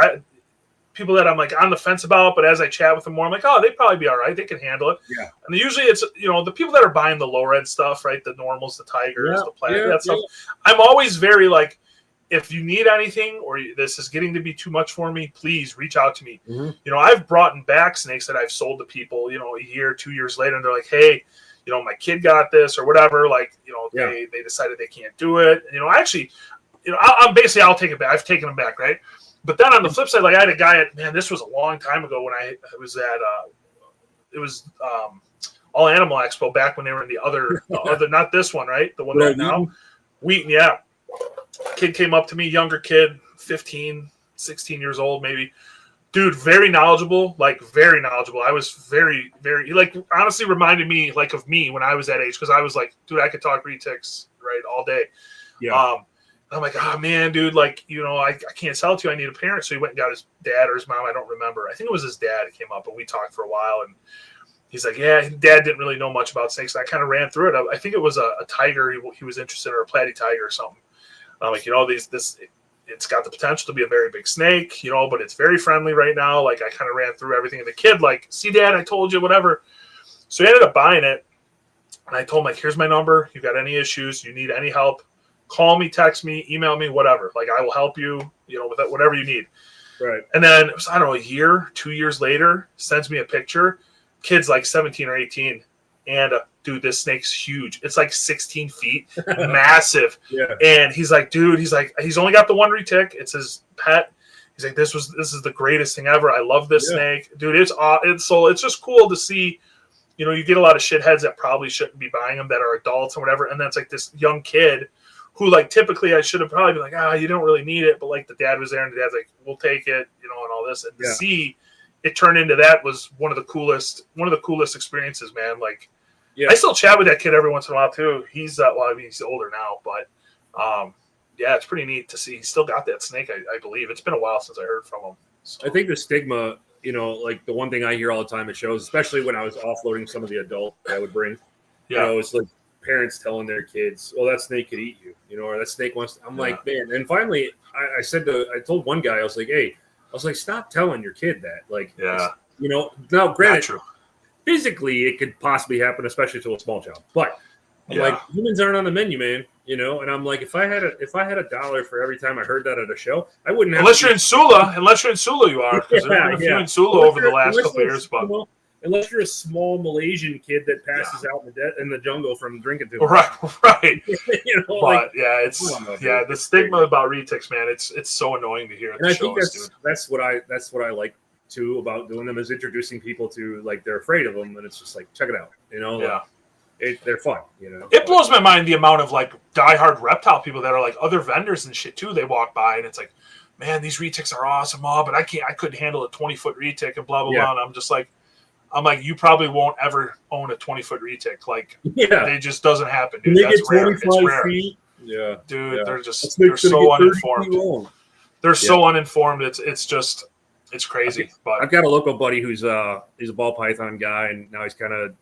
people that I'm like on the fence about, but as I chat with them more, I'm like, oh, they'd probably be all right. They can handle it. Yeah. And usually it's, you know, the people that are buying the low red stuff, right? The normals, the tigers, the planet, that stuff. I'm always very like, if you need anything or this is getting to be too much for me, please reach out to me. Mm-hmm. You know, I've brought back snakes that I've sold to people, you know, a year, 2 years later, and they're like, hey, you know, my kid got this or whatever. Like, you know, they decided they can't do it. And, you know, actually, I'm basically, I'll take it back. I've taken them back, right? But then on the flip side, like I had a guy this was a long time ago when I was at, it was All Animal Expo back when they were in the other, not this one, right? The one that now. Wheaton, yeah. Kid came up to me, younger kid, 15, 16 years old, maybe. Dude, very knowledgeable, like very knowledgeable. I was very, very, like, honestly reminded me like of me when I was that age, because I was like, dude, I could talk retics, right, all day. Yeah. I'm like, oh man, dude, like, I can't sell it to you. I need a parent. So he went and got his dad or his mom. I don't remember. I think it was his dad that came up, and we talked for a while. And he's like, yeah, his dad didn't really know much about snakes. And I kind of ran through it. I think it was a tiger he was interested in, or a platy tiger or something. I'm like, it's got the potential to be a very big snake, but it's very friendly right now. Like, I kind of ran through everything. And the kid, like, see, Dad, I told you, whatever. So he ended up buying it. And I told him, like, here's my number. You got any issues? You need any help? Call me, text me, email me, whatever. Like, I will help you, with that, whatever you need. Right. And then, I don't know, a year, 2 years later, sends me a picture. Kid's like 17 or 18. And, dude, this snake's huge. It's like 16 feet, massive. Yeah. And he's like, dude, he's only got the one retic. It's his pet. He's like, this is the greatest thing ever. I love this snake. Dude, it's just cool to see. You get a lot of shitheads that probably shouldn't be buying them, that are adults and whatever. And that's like this young kid who, like, typically I should have probably been like, you don't really need it. But, like, the dad was there, and the dad's like, we'll take it, and all this. And to see it turn into that was one of the coolest experiences, man. Like, I still chat with that kid every once in a while too. He's he's older now, but it's pretty neat to see. He's still got that snake, I believe. It's been a while since I heard from him. So. I think the stigma, like the one thing I hear all the time at shows, especially when I was offloading some of the adult that I would bring, it's like parents telling their kids, well, that snake could eat you, or that snake wants to. I'm like, man. And finally I told one guy, I was like, stop telling your kid that. Like, now granted, physically it could possibly happen, especially to a small child. But I'm like, humans aren't on the menu, man. And I'm like, if I had $1 for every time I heard that at a show, I wouldn't have. Unless you're in Sula, you are. Because there have been a few in Sula over the last couple of years, but. Unless you're a small Malaysian kid that passes out in the jungle from drinking too much. Right. But the stigma about retics, man, it's so annoying to hear. And I think that's what I like too about doing them, is introducing people to, like, they're afraid of them, and it's just like, check it out, they're fun, It blows my mind the amount of, like, diehard reptile people that are like other vendors and shit too. They walk by and it's like, man, these retics are awesome, but I couldn't handle a 20-foot retic and blah blah blah. And I'm like, you probably won't ever own a 20-foot retic. Like, it just doesn't happen, dude. That's rare. It's rare. Feet. Yeah, dude, they're so uninformed. They're so uninformed. It's crazy. But I've got a local buddy who's he's a ball python guy, and now he's kind of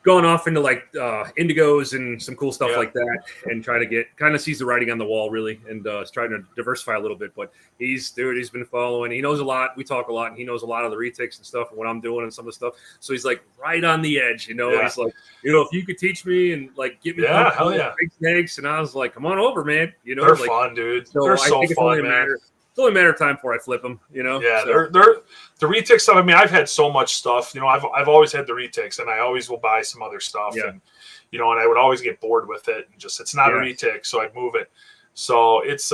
gone off into like indigos and some cool stuff like that, and try to kind of sees the writing on the wall really, and is trying to diversify a little bit. But he's been following. He knows a lot. We talk a lot, and he knows a lot of the retics and stuff and what I'm doing and some of the stuff. So he's like right on the edge, He's like, if you could teach me and like get me big snakes, and I was like, come on over, man. They're fun, dude. So they're so fun, man. It's only a matter of time before I flip them, Yeah, they're the retic stuff. I mean, I've had so much stuff. I've always had the retics, and I always will buy some other stuff. Yeah. And and I would always get bored with it, and it's not a retic, so I'd move it. So it's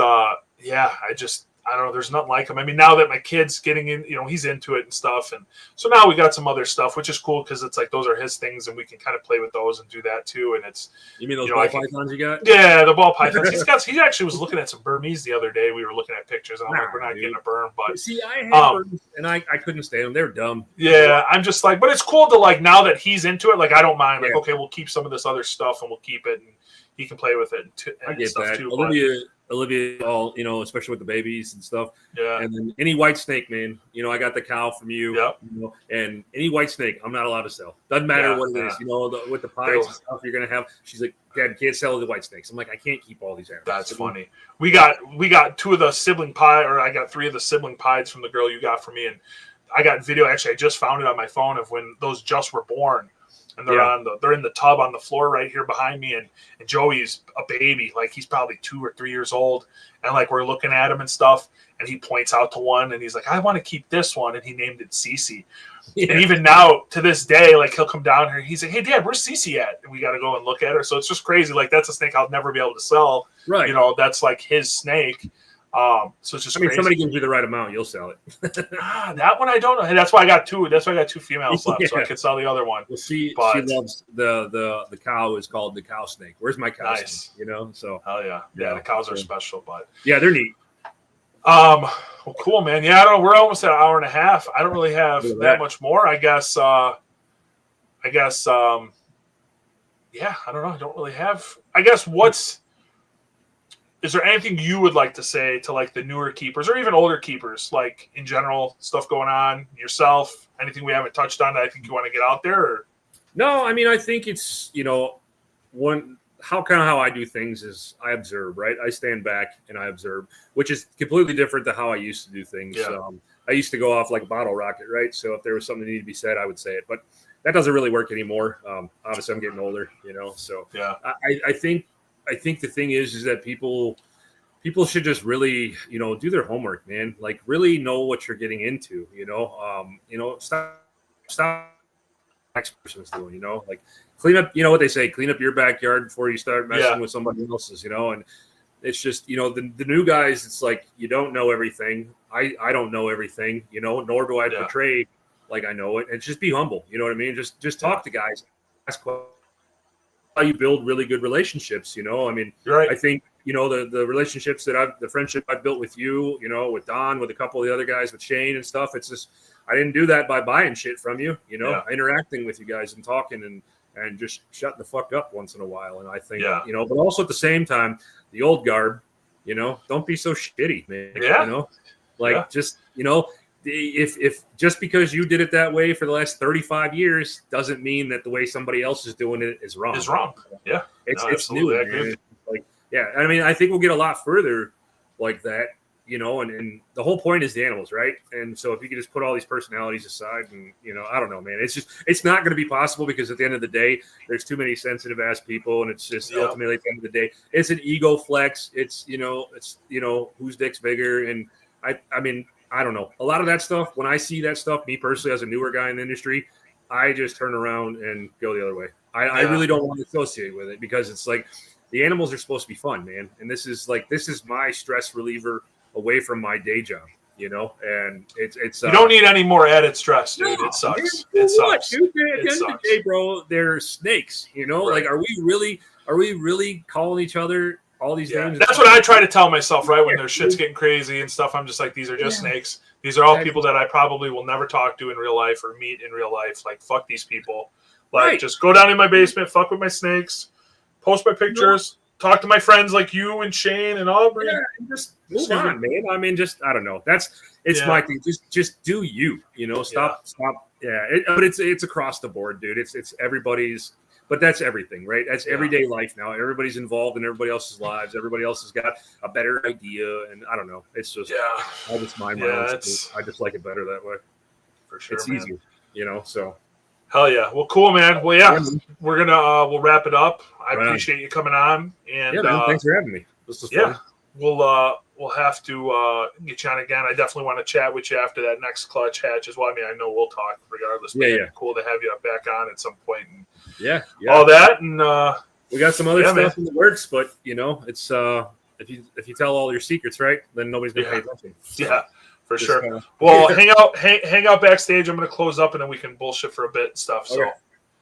I don't know. There's nothing like him. I mean, now that my kid's getting in, he's into it and stuff. And so now we got some other stuff, which is cool because it's like those are his things and we can kind of play with those and do that too. And it's. You mean those ball pythons you got? Yeah, the ball pythons. He actually was looking at some Burmese the other day. We were looking at pictures and I'm like, we're not getting a Burm. But see, I had Burms and I couldn't stand them. They're dumb. Yeah, I'm just like, but it's cool to like now that he's into it. Like, I don't mind. Like, okay, we'll keep some of this other stuff and we'll keep it and he can play with it. And I get stuff that. Too, Olivia, all especially with the babies and stuff. Yeah. And then any white snake, man. I got the cow from you. Yep. And any white snake, I'm not allowed to sell. Doesn't matter what it is. With the pies and stuff you're gonna have. She's like, Dad, can't sell the white snakes. I'm like, I can't keep all these animals. That's funny. We got two of the sibling pie, or I got three of the sibling pies from the girl you got for me, and I got video. Actually, I just found it on my phone of when those just were born. And they're in the tub on the floor right here behind me, and Joey's a baby, like he's probably 2 or 3 years old, and like we're looking at him and stuff, and he points out to one, and he's like, I want to keep this one, and he named it Cece. And even now, to this day, like he'll come down here. He's like, "Hey, Dad, where's Cece at?" And we got to go and look at her. So it's just crazy. Like that's a snake I'll never be able to sell. Right. You know, that's like his snake. So it's just. Crazy. Somebody gives you the right amount, you'll sell it. That one I don't know. And that's why I got two. That's why I got two females left, so I could sell the other one. Well, she loves the cow is called the cow snake. Where's my cow snake? You know, so hell yeah, the cows are special, but yeah, they're neat. Well, cool, man. Yeah, I don't know. We're almost at an hour and a half. I don't really have that much more. I guess. Yeah, I don't know. I don't really have. I guess is there anything you would like to say to like the newer keepers or even older keepers, like in general, stuff going on yourself? Anything we haven't touched on that I think you want to get out there? Or? No, I mean, I think it's how I do things is I observe, right? I stand back and I observe, which is completely different to how I used to do things. Yeah. I used to go off like a bottle rocket, right? So if there was something that needed to be said, I would say it, but that doesn't really work anymore. Obviously, I'm getting older, So yeah, I think the thing is that people should just really, do their homework, man. Like really know what you're getting into, stop next person's doing, like clean up, what they say, clean up your backyard before you start messing with somebody else's, and it's just, the new guys, it's like, you don't know everything. I don't know everything, nor do I portray like I know it. And just be humble. You know what I mean? Just talk to guys, ask how you build really good relationships. I mean, right. I think, the relationships the friendship I've built with you, with Don, with a couple of the other guys, with Shane and stuff. It's just, I didn't do that by buying shit from you, interacting with you guys and talking and just shutting the fuck up once in a while. And I think, but also at the same time, the old guard, don't be so shitty, man. Yeah. Just, if just because you did it that way for the last 35 years doesn't mean that the way somebody else is doing it is wrong. Yeah. It's new. Man. I mean, I think we'll get a lot further like that, and the whole point is the animals, right? And so if you could just put all these personalities aside and, I don't know, man, it's not going to be possible because at the end of the day, there's too many sensitive ass people. And it's just ultimately at the end of the day, it's an ego flex. It's, whose dick's bigger. And I mean, I don't know. A lot of that stuff, when I see that stuff, me personally, as a newer guy in the industry, I just turn around and go the other way. I really don't want to associate with it because it's like the animals are supposed to be fun, man. And this is my stress reliever away from my day job, and it's you don't need any more added stress, dude. No, it sucks. Man, it sucks. Dude, at the end of the day, bro, they're snakes, Right. Like, are we really calling each other all these names? That's what I try to tell myself, right? When their shit's getting crazy and stuff, I'm just like, these are just snakes. These are all people that I probably will never talk to in real life or meet in real life. Like, fuck these people. Like, just go down in my basement, fuck with my snakes, post my pictures, talk to my friends like you and Shane and Aubrey. Yeah, and just move on, man. I mean, I don't know. It's my thing. Just do you, stop. Yeah. But it's across the board, dude. It's everybody's. But that's everything, right? That's everyday life now. Everybody's involved in everybody else's lives. Everybody else has got a better idea, and I don't know. It's just I just mind my own. I just like it better that way. For sure, it's easier, So hell yeah. Well, cool, man. Well, we're gonna we'll wrap it up. I appreciate you coming on, and man, thanks for having me. This was fun. We'll have to get you on again. I definitely want to chat with you after that next clutch hatch as well. I mean, I know we'll talk regardless. But cool to have you back on at some point. And all that, and we got some other stuff in the works, but it's if you tell all your secrets, right, then nobody's gonna pay attention. So, for sure. Well, hang out backstage. I'm gonna close up, and then we can bullshit for a bit and stuff. So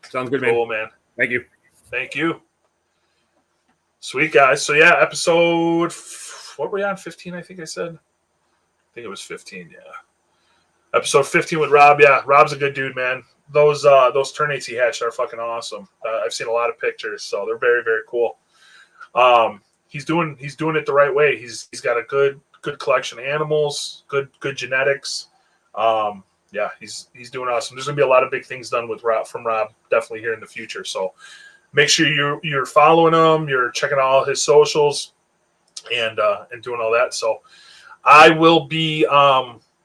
sounds good, man. Cool, man. Thank you. Sweet guys. So episode what were we on? 15, I think I said. I think it was 15. Yeah. Episode 15 with Rob. Yeah, Rob's a good dude, man. Those ternates he hatched are fucking awesome. I've seen a lot of pictures, so they're very, very cool. He's doing it the right way. He's got a good collection of animals, good genetics. He's doing awesome. There's gonna be a lot of big things done from Rob definitely here in the future. So make sure you're following him, you're checking all his socials, and doing all that. So I will be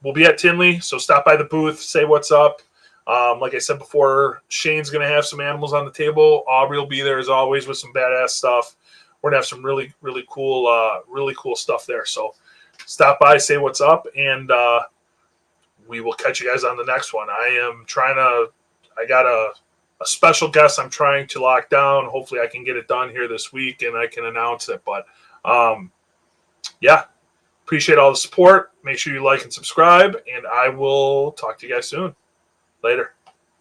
we'll be at Tinley, so stop by the booth, say what's up. Like I said before, Shane's going to have some animals on the table. Aubrey will be there as always with some badass stuff. We're going to have some really, really cool stuff there. So stop by, say what's up, and we will catch you guys on the next one. I got a special guest I'm trying to lock down. Hopefully I can get it done here this week and I can announce it. But yeah, appreciate all the support. Make sure you like and subscribe, and I will talk to you guys soon. Later.